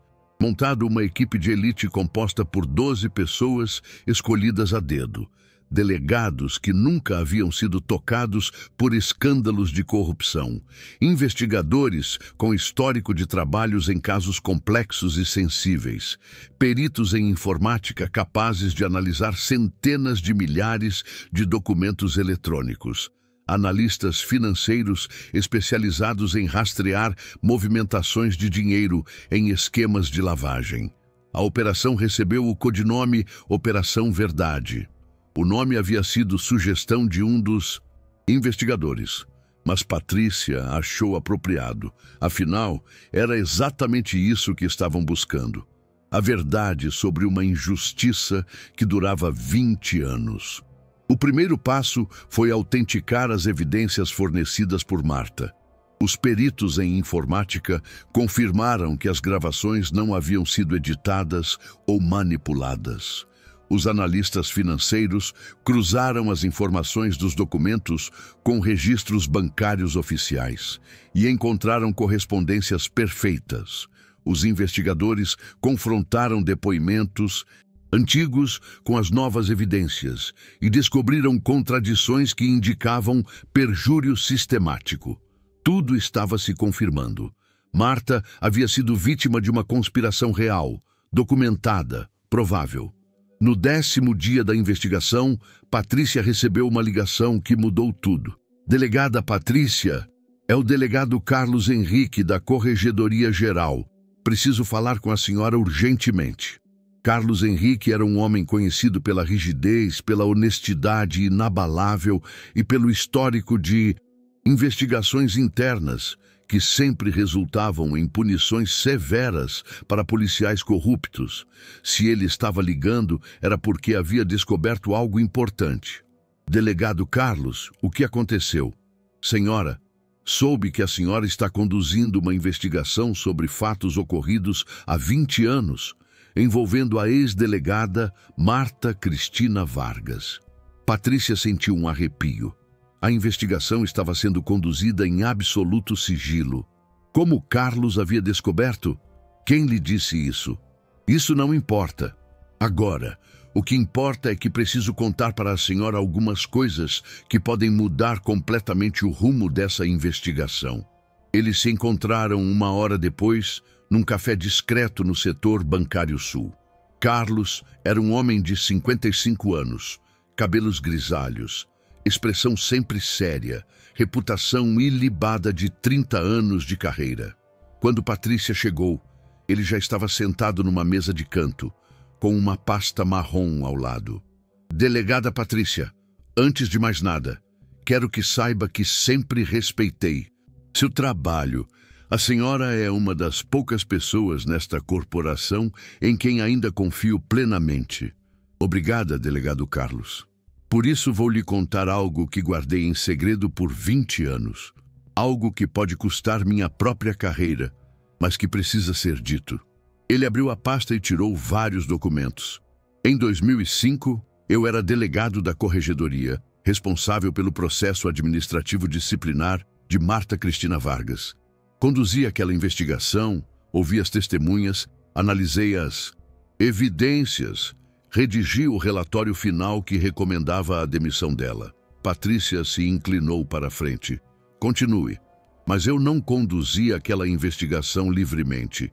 montado uma equipe de elite composta por 12 pessoas escolhidas a dedo. Delegados que nunca haviam sido tocados por escândalos de corrupção. Investigadores com histórico de trabalhos em casos complexos e sensíveis. Peritos em informática capazes de analisar centenas de milhares de documentos eletrônicos. Analistas financeiros especializados em rastrear movimentações de dinheiro em esquemas de lavagem. A operação recebeu o codinome Operação Verdade. O nome havia sido sugestão de um dos investigadores, mas Patrícia achou apropriado. Afinal, era exatamente isso que estavam buscando. A verdade sobre uma injustiça que durava 20 anos. O primeiro passo foi autenticar as evidências fornecidas por Marta. Os peritos em informática confirmaram que as gravações não haviam sido editadas ou manipuladas. Os analistas financeiros cruzaram as informações dos documentos com registros bancários oficiais e encontraram correspondências perfeitas. Os investigadores confrontaram depoimentos antigos com as novas evidências e descobriram contradições que indicavam perjúrio sistemático. Tudo estava se confirmando. Marta havia sido vítima de uma conspiração real, documentada, provável. No 10º dia da investigação, Patrícia recebeu uma ligação que mudou tudo. Delegada Patrícia, é o delegado Carlos Henrique da Corregedoria Geral. Preciso falar com a senhora urgentemente. Carlos Henrique era um homem conhecido pela rigidez, pela honestidade inabalável e pelo histórico de investigações internas que sempre resultavam em punições severas para policiais corruptos. Se ele estava ligando, era porque havia descoberto algo importante. Delegado Carlos, o que aconteceu? Senhora, soube que a senhora está conduzindo uma investigação sobre fatos ocorridos há 20 anos, envolvendo a ex-delegada Marta Cristina Vargas. Patrícia sentiu um arrepio. A investigação estava sendo conduzida em absoluto sigilo. Como Carlos havia descoberto? Quem lhe disse isso? Isso não importa. Agora, o que importa é que preciso contar para a senhora algumas coisas que podem mudar completamente o rumo dessa investigação. Eles se encontraram 1 hora depois, num café discreto no setor bancário sul. Carlos era um homem de 55 anos, cabelos grisalhos, expressão sempre séria, reputação ilibada de 30 anos de carreira. Quando Patrícia chegou, ele já estava sentado numa mesa de canto, com uma pasta marrom ao lado. Delegada Patrícia, antes de mais nada, quero que saiba que sempre respeitei seu trabalho. A senhora é uma das poucas pessoas nesta corporação em quem ainda confio plenamente. Obrigada, delegado Carlos. Por isso vou lhe contar algo que guardei em segredo por 20 anos. Algo que pode custar minha própria carreira, mas que precisa ser dito. Ele abriu a pasta e tirou vários documentos. Em 2005, eu era delegado da Corregedoria, responsável pelo processo administrativo disciplinar de Marta Cristina Vargas. Conduzi aquela investigação, ouvi as testemunhas, analisei as evidências, redigi o relatório final que recomendava a demissão dela. Patrícia se inclinou para a frente. Continue. Mas eu não conduzi aquela investigação livremente.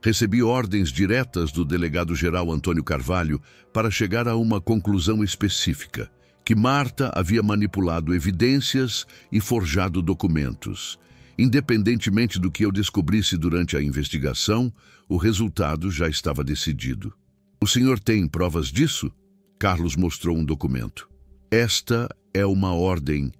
Recebi ordens diretas do delegado-geral Antônio Carvalho para chegar a uma conclusão específica, que Marta havia manipulado evidências e forjado documentos. Independentemente do que eu descobrisse durante a investigação, o resultado já estava decidido. O senhor tem provas disso? Carlos mostrou um documento. Esta é uma ordem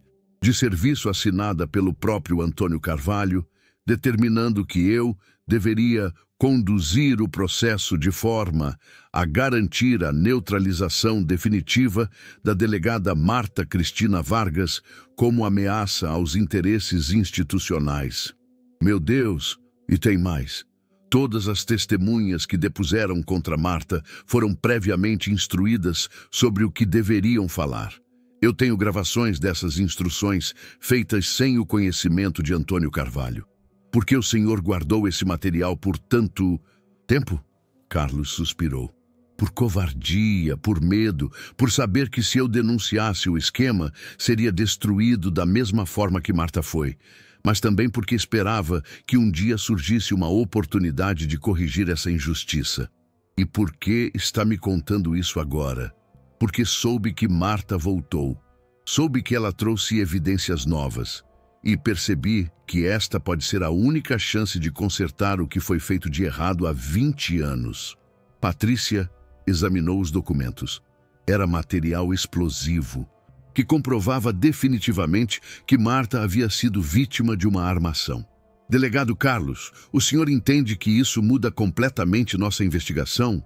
de serviço assinada pelo próprio Antônio Carvalho, determinando que eu deveria conduzir o processo de forma a garantir a neutralização definitiva da delegada Marta Cristina Vargas como ameaça aos interesses institucionais. Meu Deus, e tem mais. Todas as testemunhas que depuseram contra Marta foram previamente instruídas sobre o que deveriam falar. Eu tenho gravações dessas instruções feitas sem o conhecimento de Antônio Carvalho. Por que o senhor guardou esse material por tanto tempo? Carlos suspirou. Por covardia, por medo, por saber que se eu denunciasse o esquema, seria destruído da mesma forma que Marta foi. Mas também porque esperava que um dia surgisse uma oportunidade de corrigir essa injustiça. E por que está me contando isso agora? Porque soube que Marta voltou. Soube que ela trouxe evidências novas. E percebi que esta pode ser a única chance de consertar o que foi feito de errado há 20 anos. Patrícia examinou os documentos. Era material explosivo, que comprovava definitivamente que Marta havia sido vítima de uma armação. Delegado Carlos, o senhor entende que isso muda completamente nossa investigação?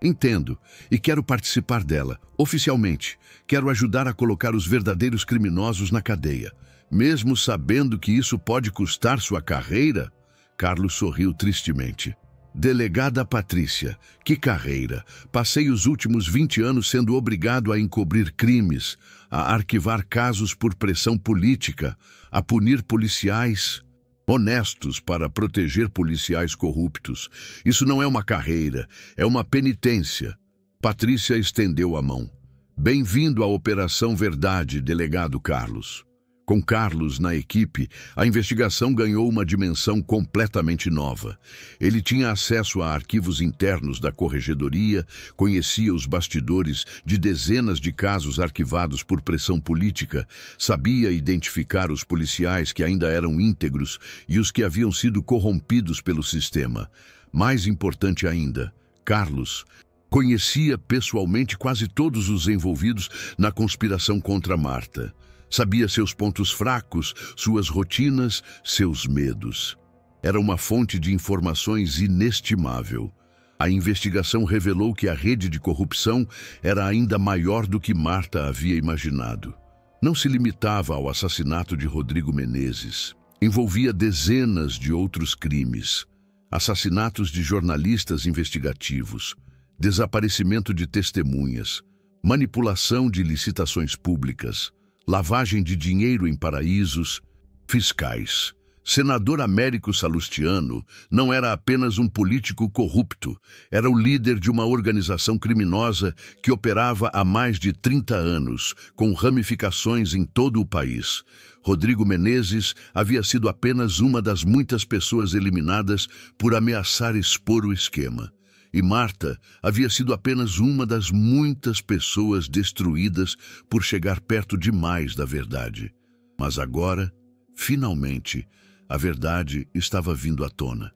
Entendo, e quero participar dela, oficialmente. Quero ajudar a colocar os verdadeiros criminosos na cadeia. Mesmo sabendo que isso pode custar sua carreira? Carlos sorriu tristemente. Delegada Patrícia, que carreira! Passei os últimos 20 anos sendo obrigado a encobrir crimes, a arquivar casos por pressão política, a punir policiais honestos para proteger policiais corruptos. Isso não é uma carreira, é uma penitência. Patrícia estendeu a mão. Bem-vindo à Operação Verdade, delegado Carlos. Com Carlos na equipe, a investigação ganhou uma dimensão completamente nova. Ele tinha acesso a arquivos internos da Corregedoria, conhecia os bastidores de dezenas de casos arquivados por pressão política, sabia identificar os policiais que ainda eram íntegros e os que haviam sido corrompidos pelo sistema. Mais importante ainda, Carlos conhecia pessoalmente quase todos os envolvidos na conspiração contra Marta. Sabia seus pontos fracos, suas rotinas, seus medos. Era uma fonte de informações inestimável. A investigação revelou que a rede de corrupção era ainda maior do que Marta havia imaginado. Não se limitava ao assassinato de Rodrigo Menezes. Envolvia dezenas de outros crimes. Assassinatos de jornalistas investigativos, desaparecimento de testemunhas, manipulação de licitações públicas, lavagem de dinheiro em paraísos fiscais. Senador Américo Salustiano não era apenas um político corrupto, era o líder de uma organização criminosa que operava há mais de 30 anos, com ramificações em todo o país. Rodrigo Menezes havia sido apenas uma das muitas pessoas eliminadas por ameaçar expor o esquema. E Marta havia sido apenas uma das muitas pessoas destruídas por chegar perto demais da verdade. Mas agora, finalmente, a verdade estava vindo à tona.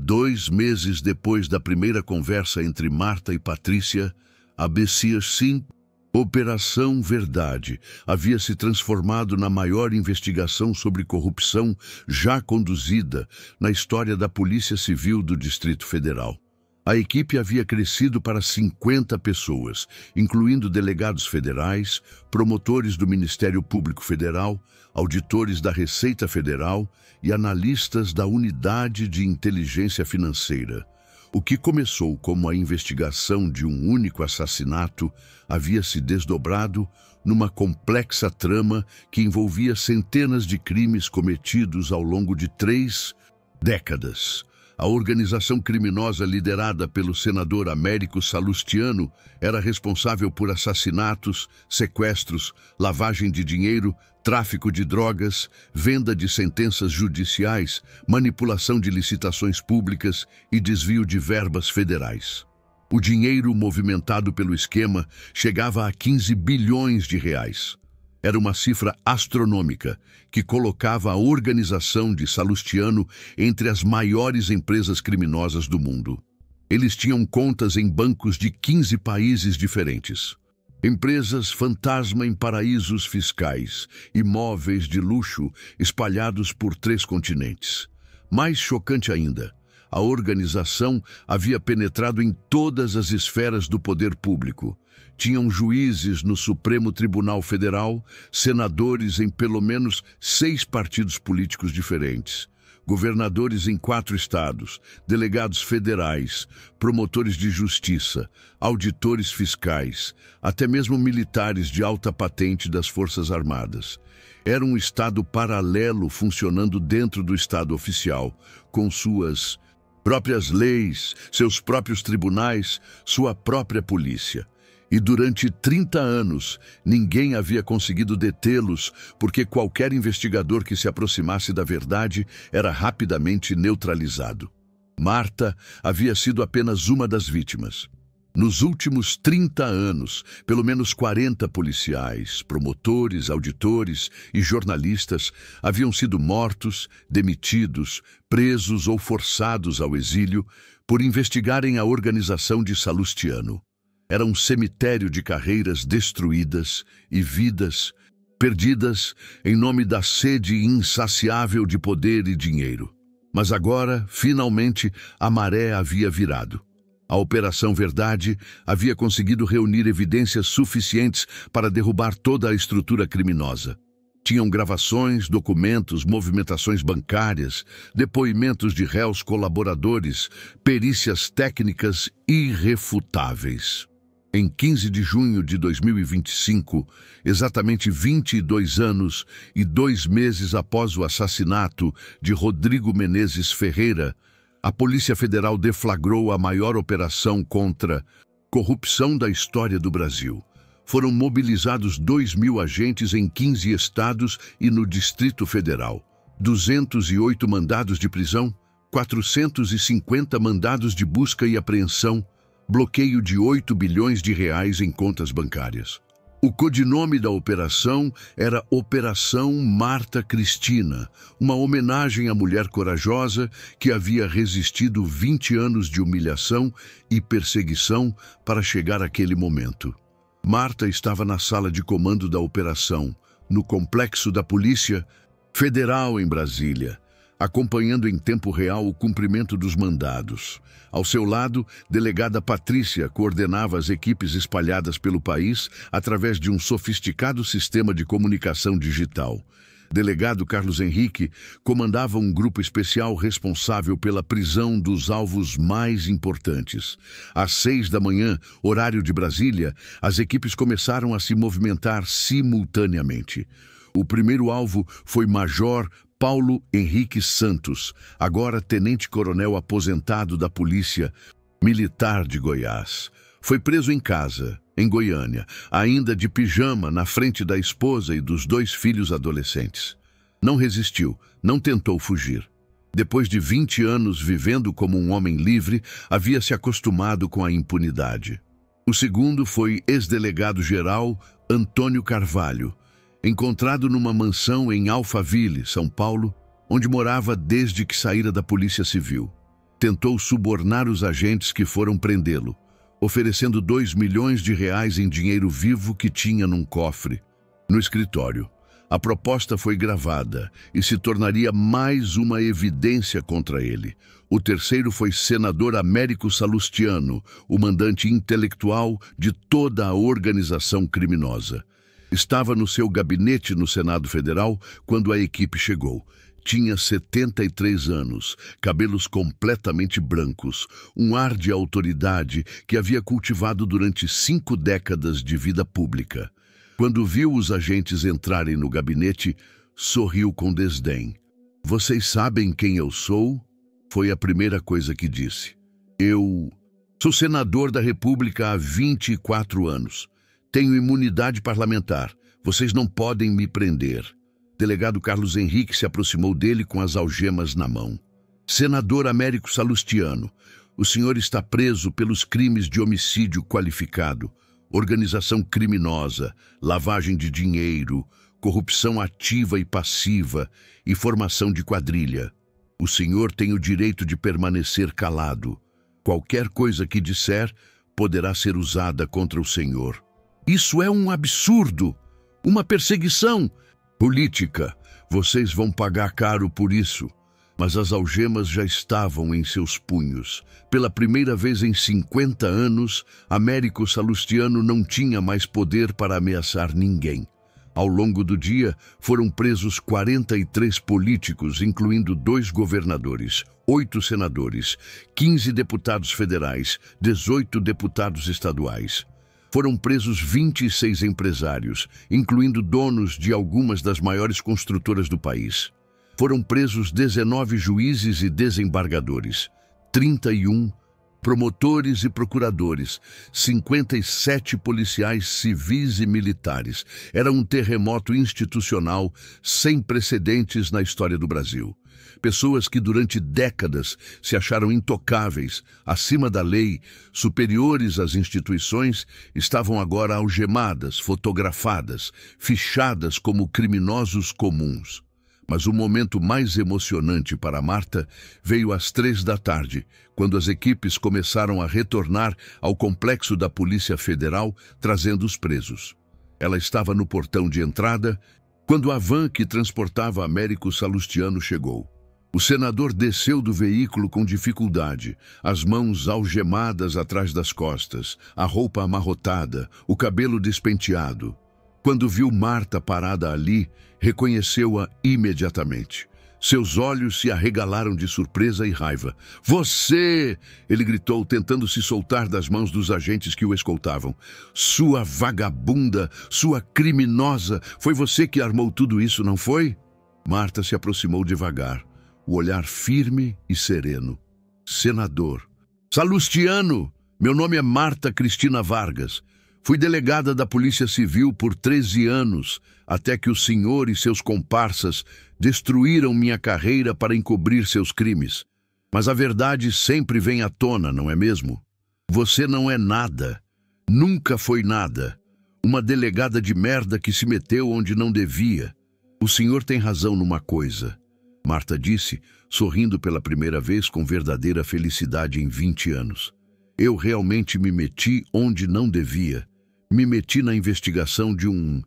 2 meses depois da primeira conversa entre Marta e Patrícia, a BC5, Operação Verdade, havia se transformado na maior investigação sobre corrupção já conduzida na história da Polícia Civil do Distrito Federal. A equipe havia crescido para 50 pessoas, incluindo delegados federais, promotores do Ministério Público Federal, auditores da Receita Federal e analistas da Unidade de Inteligência Financeira. O que começou como a investigação de um único assassinato havia se desdobrado numa complexa trama que envolvia centenas de crimes cometidos ao longo de 3 décadas. A organização criminosa liderada pelo senador Américo Salustiano era responsável por assassinatos, sequestros, lavagem de dinheiro, tráfico de drogas, venda de sentenças judiciais, manipulação de licitações públicas e desvio de verbas federais. O dinheiro movimentado pelo esquema chegava a 15 bilhões de reais. Era uma cifra astronômica que colocava a organização de Salustiano entre as maiores empresas criminosas do mundo. Eles tinham contas em bancos de 15 países diferentes. Empresas fantasma em paraísos fiscais, imóveis de luxo espalhados por 3 continentes. Mais chocante ainda, a organização havia penetrado em todas as esferas do poder público. Tinham juízes no Supremo Tribunal Federal, senadores em pelo menos 6 partidos políticos diferentes, governadores em 4 estados, delegados federais, promotores de justiça, auditores fiscais, até mesmo militares de alta patente das Forças Armadas. Era um estado paralelo funcionando dentro do estado oficial, com suas próprias leis, seus próprios tribunais, sua própria polícia. E durante 30 anos, ninguém havia conseguido detê-los, porque qualquer investigador que se aproximasse da verdade era rapidamente neutralizado. Marta havia sido apenas uma das vítimas. Nos últimos 30 anos, pelo menos 40 policiais, promotores, auditores e jornalistas haviam sido mortos, demitidos, presos ou forçados ao exílio por investigarem a organização de Salustiano. Era um cemitério de carreiras destruídas e vidas perdidas em nome da sede insaciável de poder e dinheiro. Mas agora, finalmente, a maré havia virado. A Operação Verdade havia conseguido reunir evidências suficientes para derrubar toda a estrutura criminosa. Tinham gravações, documentos, movimentações bancárias, depoimentos de réus colaboradores, perícias técnicas irrefutáveis. Em 15 de junho de 2025, exatamente 22 anos e 2 meses após o assassinato de Rodrigo Menezes Ferreira, a Polícia Federal deflagrou a maior operação contra corrupção da história do Brasil. Foram mobilizados 2.000 agentes em 15 estados e no Distrito Federal, 208 mandados de prisão, 450 mandados de busca e apreensão, bloqueio de 8 bilhões de reais em contas bancárias. O codinome da operação era Operação Marta Cristina, uma homenagem à mulher corajosa que havia resistido 20 anos de humilhação e perseguição para chegar àquele momento. Marta estava na sala de comando da operação, no complexo da Polícia Federal em Brasília, acompanhando em tempo real o cumprimento dos mandados. Ao seu lado, delegada Patrícia coordenava as equipes espalhadas pelo país através de um sofisticado sistema de comunicação digital. Delegado Carlos Henrique comandava um grupo especial responsável pela prisão dos alvos mais importantes. Às 6 da manhã, horário de Brasília, as equipes começaram a se movimentar simultaneamente. O primeiro alvo foi Major Paulo Henrique Santos, agora tenente-coronel aposentado da Polícia Militar de Goiás. Foi preso em casa, em Goiânia, ainda de pijama na frente da esposa e dos 2 filhos adolescentes. Não resistiu, não tentou fugir. Depois de 20 anos vivendo como um homem livre, havia se acostumado com a impunidade. O segundo foi ex-delegado-geral Antônio Carvalho, encontrado numa mansão em Alphaville, São Paulo, onde morava desde que saíra da Polícia Civil. Tentou subornar os agentes que foram prendê-lo, oferecendo 2 milhões de reais em dinheiro vivo que tinha num cofre, no escritório. A proposta foi gravada e se tornaria mais uma evidência contra ele. O terceiro foi senador Américo Salustiano, o mandante intelectual de toda a organização criminosa. Estava no seu gabinete no Senado Federal quando a equipe chegou. Tinha 73 anos, cabelos completamente brancos, um ar de autoridade que havia cultivado durante 5 décadas de vida pública. Quando viu os agentes entrarem no gabinete, sorriu com desdém. "Vocês sabem quem eu sou?" Foi a primeira coisa que disse. Eu sou senador da República há 24 anos. Tenho imunidade parlamentar. Vocês não podem me prender. Delegado Carlos Henrique se aproximou dele com as algemas na mão. Senador Américo Salustiano, o senhor está preso pelos crimes de homicídio qualificado, organização criminosa, lavagem de dinheiro, corrupção ativa e passiva e formação de quadrilha. O senhor tem o direito de permanecer calado. Qualquer coisa que disser poderá ser usada contra o senhor. Isso é um absurdo, uma perseguição política. Vocês vão pagar caro por isso. Mas as algemas já estavam em seus punhos. Pela primeira vez em 50 anos, Américo Salustiano não tinha mais poder para ameaçar ninguém. Ao longo do dia, foram presos 43 políticos, incluindo 2 governadores, 8 senadores, 15 deputados federais, 18 deputados estaduais. Foram presos 26 empresários, incluindo donos de algumas das maiores construtoras do país. Foram presos 19 juízes e desembargadores, 31 promotores e procuradores, 57 policiais civis e militares. Era um terremoto institucional sem precedentes na história do Brasil. Pessoas que durante décadas se acharam intocáveis, acima da lei, superiores às instituições, estavam agora algemadas, fotografadas, fichadas como criminosos comuns. Mas o momento mais emocionante para Marta veio às 3 da tarde, quando as equipes começaram a retornar ao complexo da Polícia Federal, trazendo os presos. Ela estava no portão de entrada, quando a van que transportava Américo Salustiano chegou. O senador desceu do veículo com dificuldade, as mãos algemadas atrás das costas, a roupa amarrotada, o cabelo despenteado. Quando viu Marta parada ali, reconheceu-a imediatamente. Seus olhos se arregalaram de surpresa e raiva. "Você!" ele gritou, tentando se soltar das mãos dos agentes que o escoltavam. "Sua vagabunda, sua criminosa! Foi você que armou tudo isso, não foi?" Marta se aproximou devagar, o olhar firme e sereno. "Senador." "Salustiano, meu nome é Marta Cristina Vargas. Fui delegada da Polícia Civil por 13 anos, até que o senhor e seus comparsas destruíram minha carreira para encobrir seus crimes. Mas a verdade sempre vem à tona, não é mesmo? Você não é nada. Nunca foi nada. Uma delegada de merda que se meteu onde não devia. O senhor tem razão numa coisa." Marta disse, sorrindo pela primeira vez com verdadeira felicidade em 20 anos. "Eu realmente me meti onde não devia. Me meti na investigação de um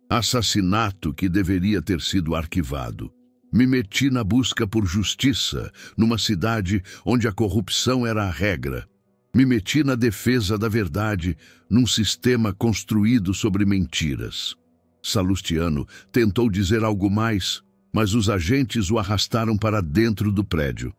assassinato que deveria ter sido arquivado. Me meti na busca por justiça, numa cidade onde a corrupção era a regra. Me meti na defesa da verdade, num sistema construído sobre mentiras." Salustiano tentou dizer algo mais, mas os agentes o arrastaram para dentro do prédio.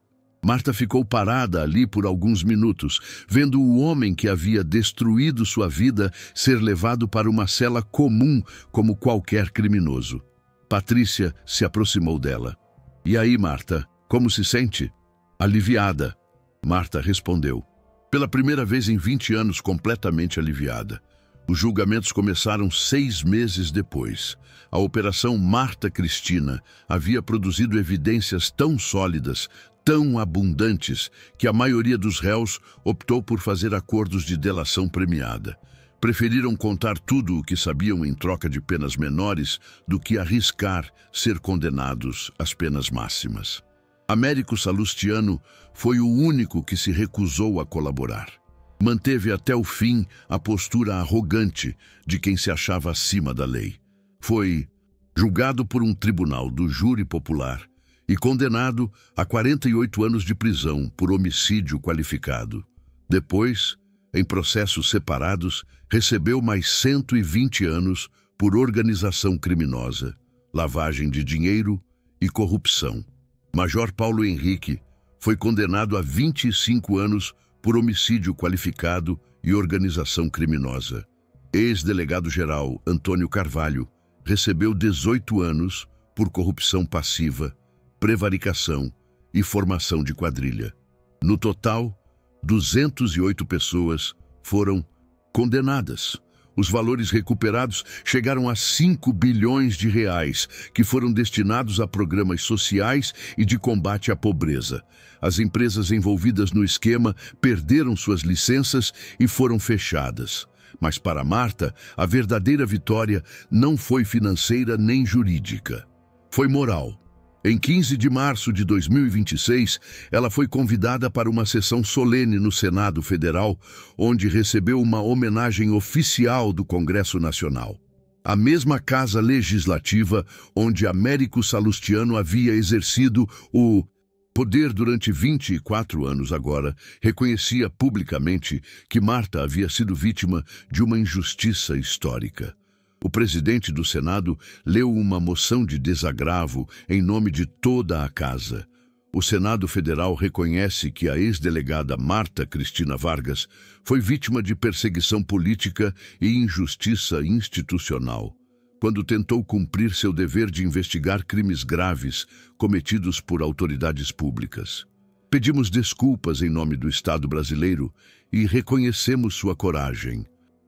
Marta ficou parada ali por alguns minutos, vendo o homem que havia destruído sua vida ser levado para uma cela comum como qualquer criminoso. Patrícia se aproximou dela. "E aí, Marta, como se sente?" "Aliviada." Marta respondeu. Pela primeira vez em 20 anos, completamente aliviada. Os julgamentos começaram 6 meses depois. A Operação Marta Cristina havia produzido evidências tão sólidas, tão abundantes, que a maioria dos réus optou por fazer acordos de delação premiada. Preferiram contar tudo o que sabiam em troca de penas menores do que arriscar ser condenados às penas máximas. Américo Salustiano foi o único que se recusou a colaborar. Manteve até o fim a postura arrogante de quem se achava acima da lei. Foi julgado por um tribunal do júri popular e condenado a 48 anos de prisão por homicídio qualificado. Depois, em processos separados, recebeu mais 120 anos por organização criminosa, lavagem de dinheiro e corrupção. Major Paulo Henrique foi condenado a 25 anos por homicídio qualificado e organização criminosa. Ex-delegado-geral Antônio Carvalho recebeu 18 anos por corrupção passiva, prevaricação e formação de quadrilha. No total, 208 pessoas foram condenadas. Os valores recuperados chegaram a 5 bilhões de reais, que foram destinados a programas sociais e de combate à pobreza. As empresas envolvidas no esquema perderam suas licenças e foram fechadas. Mas para Marta, a verdadeira vitória não foi financeira nem jurídica. Foi moral. Em 15 de março de 2026, ela foi convidada para uma sessão solene no Senado Federal, onde recebeu uma homenagem oficial do Congresso Nacional. A mesma Casa Legislativa onde Américo Salustiano havia exercido o poder durante 24 anos agora, reconhecia publicamente que Marta havia sido vítima de uma injustiça histórica. O presidente do Senado leu uma moção de desagravo em nome de toda a casa. O Senado Federal reconhece que a ex-delegada Marta Cristina Vargas foi vítima de perseguição política e injustiça institucional, quando tentou cumprir seu dever de investigar crimes graves cometidos por autoridades públicas. Pedimos desculpas em nome do Estado brasileiro e reconhecemos sua coragem,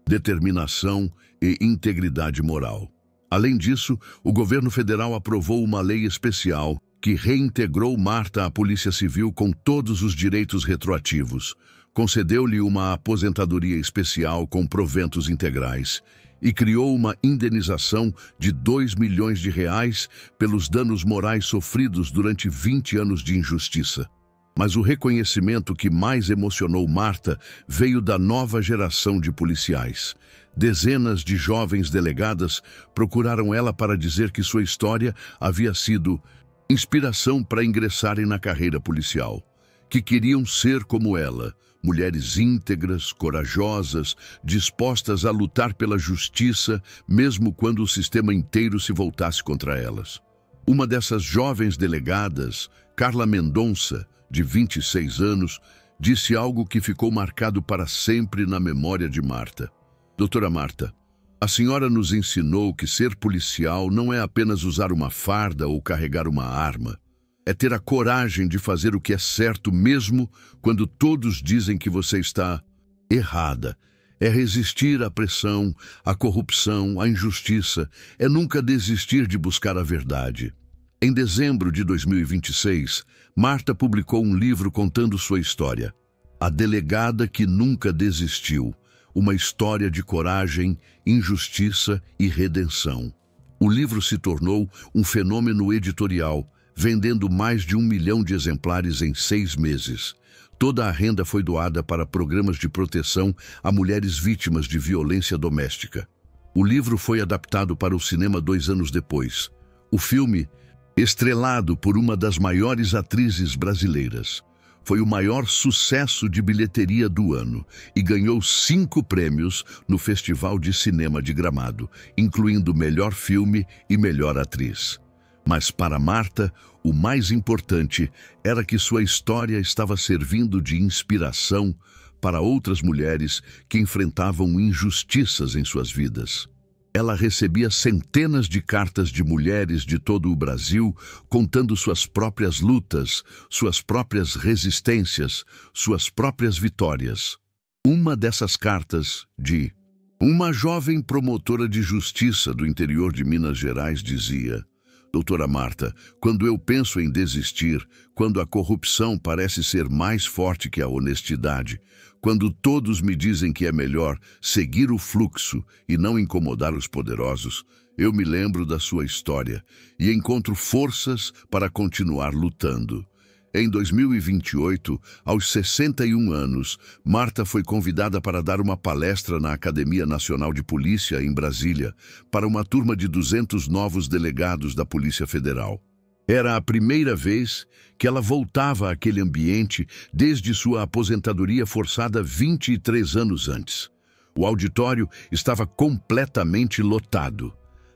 determinação e integridade moral. Além disso, o governo federal aprovou uma lei especial que reintegrou Marta à Polícia Civil com todos os direitos retroativos, concedeu-lhe uma aposentadoria especial com proventos integrais e criou uma indenização de 2 milhões de reais pelos danos morais sofridos durante 20 anos de injustiça. Mas o reconhecimento que mais emocionou Marta veio da nova geração de policiais. Dezenas de jovens delegadas procuraram ela para dizer que sua história havia sido inspiração para ingressarem na carreira policial, que queriam ser como ela, mulheres íntegras, corajosas, dispostas a lutar pela justiça, mesmo quando o sistema inteiro se voltasse contra elas. Uma dessas jovens delegadas, Carla Mendonça, de 26 anos, disse algo que ficou marcado para sempre na memória de Marta. Doutora Marta, a senhora nos ensinou que ser policial não é apenas usar uma farda ou carregar uma arma. É ter a coragem de fazer o que é certo mesmo quando todos dizem que você está errada. É resistir à pressão, à corrupção, à injustiça. É nunca desistir de buscar a verdade. Em dezembro de 2026, Marta publicou um livro contando sua história. A Delegada que Nunca Desistiu. Uma história de coragem, injustiça e redenção. O livro se tornou um fenômeno editorial, vendendo mais de 1 milhão de exemplares em 6 meses. Toda a renda foi doada para programas de proteção a mulheres vítimas de violência doméstica. O livro foi adaptado para o cinema 2 anos depois. O filme, estrelado por uma das maiores atrizes brasileiras, foi o maior sucesso de bilheteria do ano e ganhou 5 prêmios no Festival de Cinema de Gramado, incluindo Melhor Filme e Melhor Atriz. Mas para Marta, o mais importante era que sua história estava servindo de inspiração para outras mulheres que enfrentavam injustiças em suas vidas. Ela recebia centenas de cartas de mulheres de todo o Brasil contando suas próprias lutas, suas próprias resistências, suas próprias vitórias. Uma dessas cartas, de uma jovem promotora de justiça do interior de Minas Gerais, dizia: Doutora Marta, quando eu penso em desistir, quando a corrupção parece ser mais forte que a honestidade, quando todos me dizem que é melhor seguir o fluxo e não incomodar os poderosos, eu me lembro da sua história e encontro forças para continuar lutando. Em 2028, aos 61 anos, Marta foi convidada para dar uma palestra na Academia Nacional de Polícia, em Brasília, para uma turma de 200 novos delegados da Polícia Federal. Era a primeira vez que ela voltava àquele ambiente desde sua aposentadoria forçada 23 anos antes. O auditório estava completamente lotado.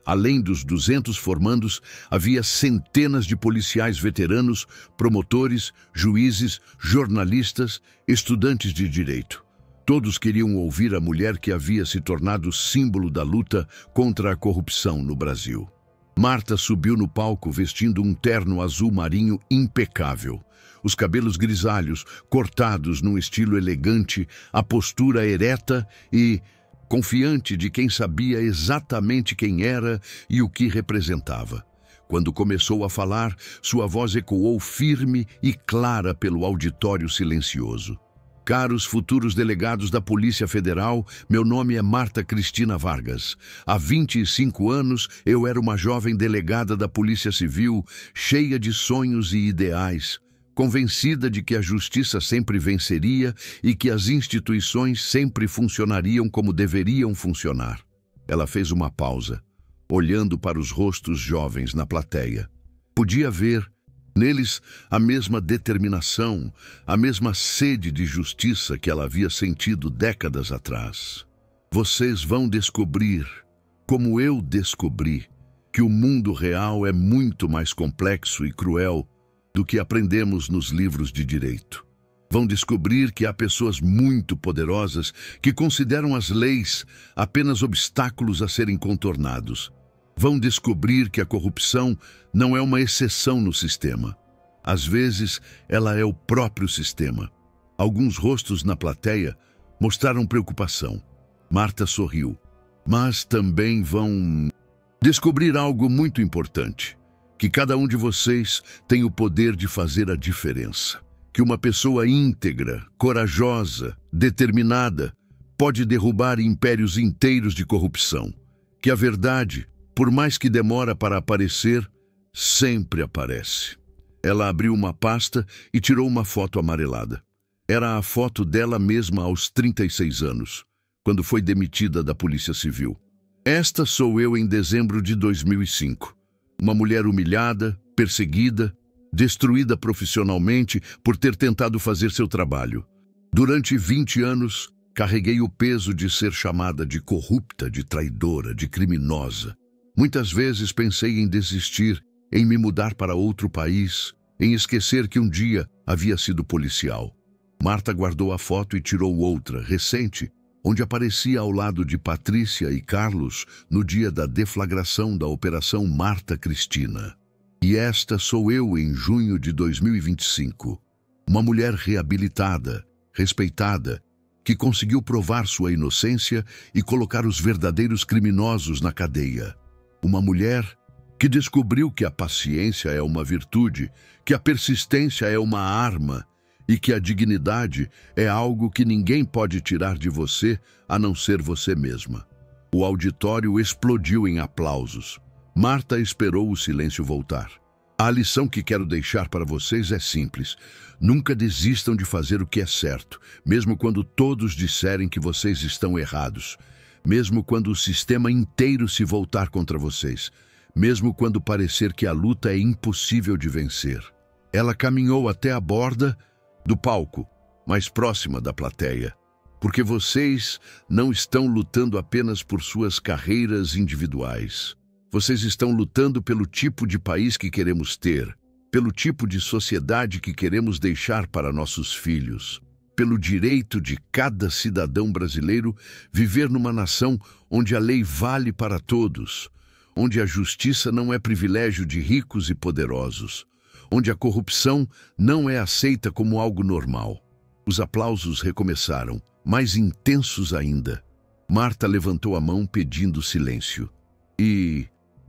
Além dos 200 formandos, havia centenas de policiais veteranos, promotores, juízes, jornalistas, estudantes de direito. Todos queriam ouvir a mulher que havia se tornado símbolo da luta contra a corrupção no Brasil. Marta subiu no palco vestindo um terno azul marinho impecável. Os cabelos grisalhos, cortados num estilo elegante, a postura ereta e confiante de quem sabia exatamente quem era e o que representava. Quando começou a falar, sua voz ecoou firme e clara pelo auditório silencioso. Caros futuros delegados da Polícia Federal, meu nome é Marta Cristina Vargas. Há 25 anos, eu era uma jovem delegada da Polícia Civil, cheia de sonhos e ideais, convencida de que a justiça sempre venceria e que as instituições sempre funcionariam como deveriam funcionar. Ela fez uma pausa, olhando para os rostos jovens na plateia. Podia ver neles a mesma determinação, a mesma sede de justiça que ela havia sentido décadas atrás. Vocês vão descobrir, como eu descobri, que o mundo real é muito mais complexo e cruel do que aprendemos nos livros de direito. Vão descobrir que há pessoas muito poderosas que consideram as leis apenas obstáculos a serem contornados. Vão descobrir que a corrupção não é uma exceção no sistema. Às vezes, ela é o próprio sistema. Alguns rostos na plateia mostraram preocupação. Marta sorriu. Mas também vão descobrir algo muito importante. Que cada um de vocês tem o poder de fazer a diferença. Que uma pessoa íntegra, corajosa, determinada, pode derrubar impérios inteiros de corrupção. Que a verdade, por mais que demora para aparecer, sempre aparece. Ela abriu uma pasta e tirou uma foto amarelada. Era a foto dela mesma aos 36 anos, quando foi demitida da Polícia Civil. Esta sou eu em dezembro de 2005. Uma mulher humilhada, perseguida, destruída profissionalmente por ter tentado fazer seu trabalho. Durante 20 anos, carreguei o peso de ser chamada de corrupta, de traidora, de criminosa. Muitas vezes pensei em desistir, em me mudar para outro país, em esquecer que um dia havia sido policial. Marta guardou a foto e tirou outra, recente, onde aparecia ao lado de Patrícia e Carlos no dia da deflagração da Operação Marta Cristina. E esta sou eu em junho de 2025. Uma mulher reabilitada, respeitada, que conseguiu provar sua inocência e colocar os verdadeiros criminosos na cadeia. Uma mulher que descobriu que a paciência é uma virtude, que a persistência é uma arma e que a dignidade é algo que ninguém pode tirar de você a não ser você mesma. O auditório explodiu em aplausos. Marta esperou o silêncio voltar. A lição que quero deixar para vocês é simples. Nunca desistam de fazer o que é certo, mesmo quando todos disserem que vocês estão errados. Mesmo quando o sistema inteiro se voltar contra vocês. Mesmo quando parecer que a luta é impossível de vencer. Ela caminhou até a borda do palco, mais próxima da plateia. Porque vocês não estão lutando apenas por suas carreiras individuais. Vocês estão lutando pelo tipo de país que queremos ter, pelo tipo de sociedade que queremos deixar para nossos filhos, pelo direito de cada cidadão brasileiro viver numa nação onde a lei vale para todos, onde a justiça não é privilégio de ricos e poderosos, onde a corrupção não é aceita como algo normal. Os aplausos recomeçaram, mais intensos ainda. Marta levantou a mão pedindo silêncio. E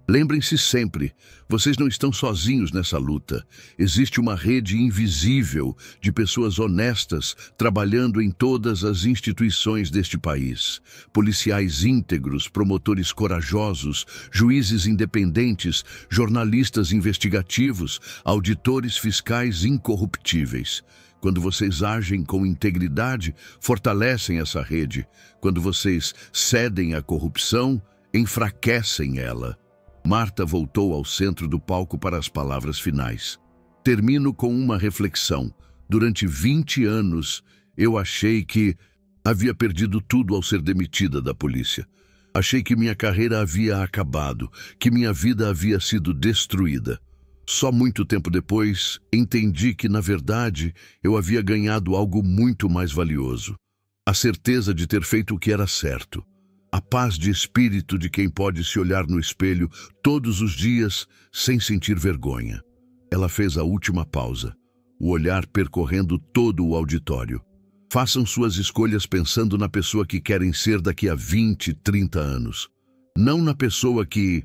lembrem-se sempre, vocês não estão sozinhos nessa luta. Existe uma rede invisível de pessoas honestas trabalhando em todas as instituições deste país. Policiais íntegros, promotores corajosos, juízes independentes, jornalistas investigativos, auditores fiscais incorruptíveis. Quando vocês agem com integridade, fortalecem essa rede. Quando vocês cedem à corrupção, enfraquecem ela. Marta voltou ao centro do palco para as palavras finais. Termino com uma reflexão. Durante 20 anos, eu achei que havia perdido tudo ao ser demitida da polícia. Achei que minha carreira havia acabado, que minha vida havia sido destruída. Só muito tempo depois, entendi que, na verdade, eu havia ganhado algo muito mais valioso. A certeza de ter feito o que era certo. a paz de espírito de quem pode se olhar no espelho todos os dias sem sentir vergonha. Ela fez a última pausa, o olhar percorrendo todo o auditório. Façam suas escolhas pensando na pessoa que querem ser daqui a 20, 30 anos. Não na pessoa que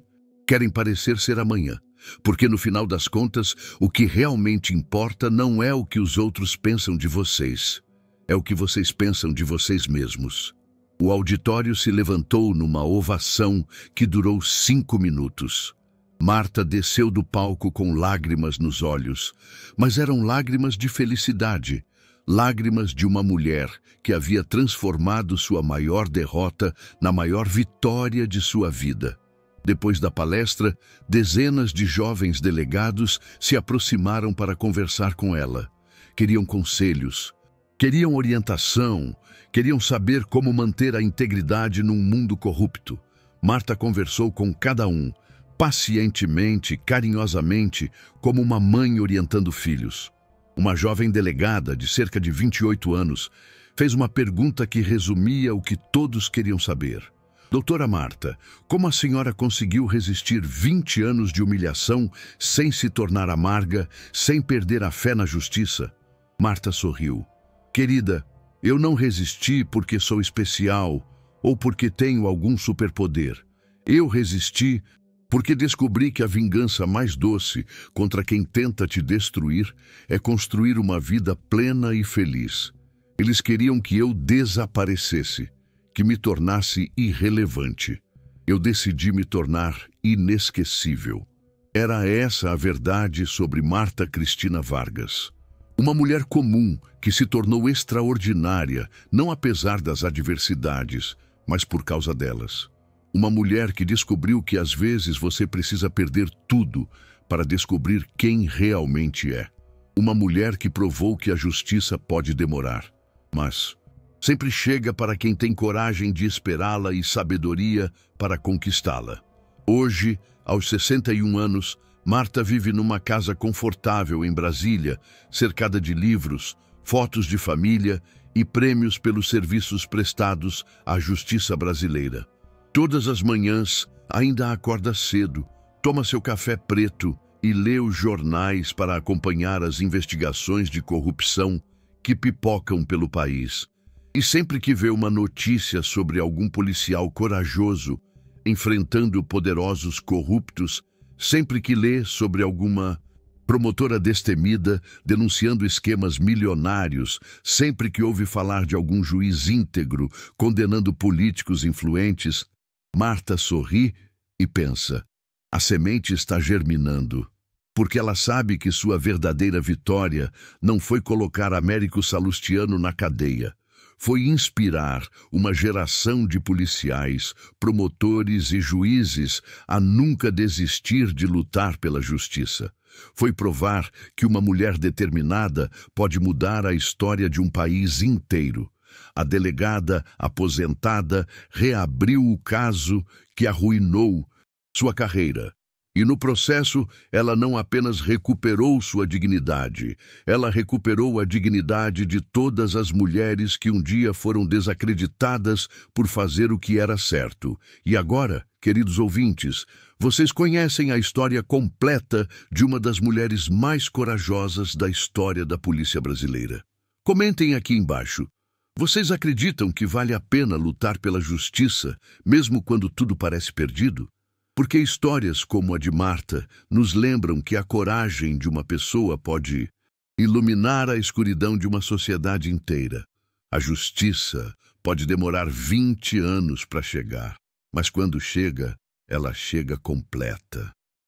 querem parecer ser amanhã. Porque no final das contas, o que realmente importa não é o que os outros pensam de vocês. É o que vocês pensam de vocês mesmos. O auditório se levantou numa ovação que durou 5 minutos. Marta desceu do palco com lágrimas nos olhos, mas eram lágrimas de felicidade, lágrimas de uma mulher que havia transformado sua maior derrota na maior vitória de sua vida. Depois da palestra, dezenas de jovens delegados se aproximaram para conversar com ela. Queriam conselhos, queriam orientação, queriam saber como manter a integridade num mundo corrupto. Marta conversou com cada um, pacientemente, carinhosamente, como uma mãe orientando filhos. Uma jovem delegada, de cerca de 28 anos, fez uma pergunta que resumia o que todos queriam saber. Doutora Marta, como a senhora conseguiu resistir 20 anos de humilhação sem se tornar amarga, sem perder a fé na justiça? Marta sorriu. Querida, eu não resisti porque sou especial ou porque tenho algum superpoder. Eu resisti porque descobri que a vingança mais doce contra quem tenta te destruir é construir uma vida plena e feliz. Eles queriam que eu desaparecesse, que me tornasse irrelevante. Eu decidi me tornar inesquecível. Era essa a verdade sobre Marta Cristina Vargas. Uma mulher comum que se tornou extraordinária, não apesar das adversidades, mas por causa delas. Uma mulher que descobriu que às vezes você precisa perder tudo para descobrir quem realmente é. Uma mulher que provou que a justiça pode demorar, mas sempre chega para quem tem coragem de esperá-la e sabedoria para conquistá-la. Hoje, aos 61 anos, Marta vive numa casa confortável em Brasília, cercada de livros, fotos de família e prêmios pelos serviços prestados à justiça brasileira. Todas as manhãs, ainda acorda cedo, toma seu café preto e lê os jornais para acompanhar as investigações de corrupção que pipocam pelo país. E sempre que vê uma notícia sobre algum policial corajoso enfrentando poderosos corruptos, sempre que lê sobre alguma promotora destemida denunciando esquemas milionários, sempre que ouve falar de algum juiz íntegro condenando políticos influentes, Marta sorri e pensa: a semente está germinando, porque ela sabe que sua verdadeira vitória não foi colocar Américo Salustiano na cadeia. Foi inspirar uma geração de policiais, promotores e juízes a nunca desistir de lutar pela justiça. Foi provar que uma mulher determinada pode mudar a história de um país inteiro. A delegada aposentada reabriu o caso que arruinou sua carreira. E no processo, ela não apenas recuperou sua dignidade, ela recuperou a dignidade de todas as mulheres que um dia foram desacreditadas por fazer o que era certo. E agora, queridos ouvintes, vocês conhecem a história completa de uma das mulheres mais corajosas da história da polícia brasileira. Comentem aqui embaixo. Vocês acreditam que vale a pena lutar pela justiça, mesmo quando tudo parece perdido? Porque histórias como a de Marta nos lembram que a coragem de uma pessoa pode iluminar a escuridão de uma sociedade inteira. A justiça pode demorar 20 anos para chegar, mas quando chega, ela chega completa.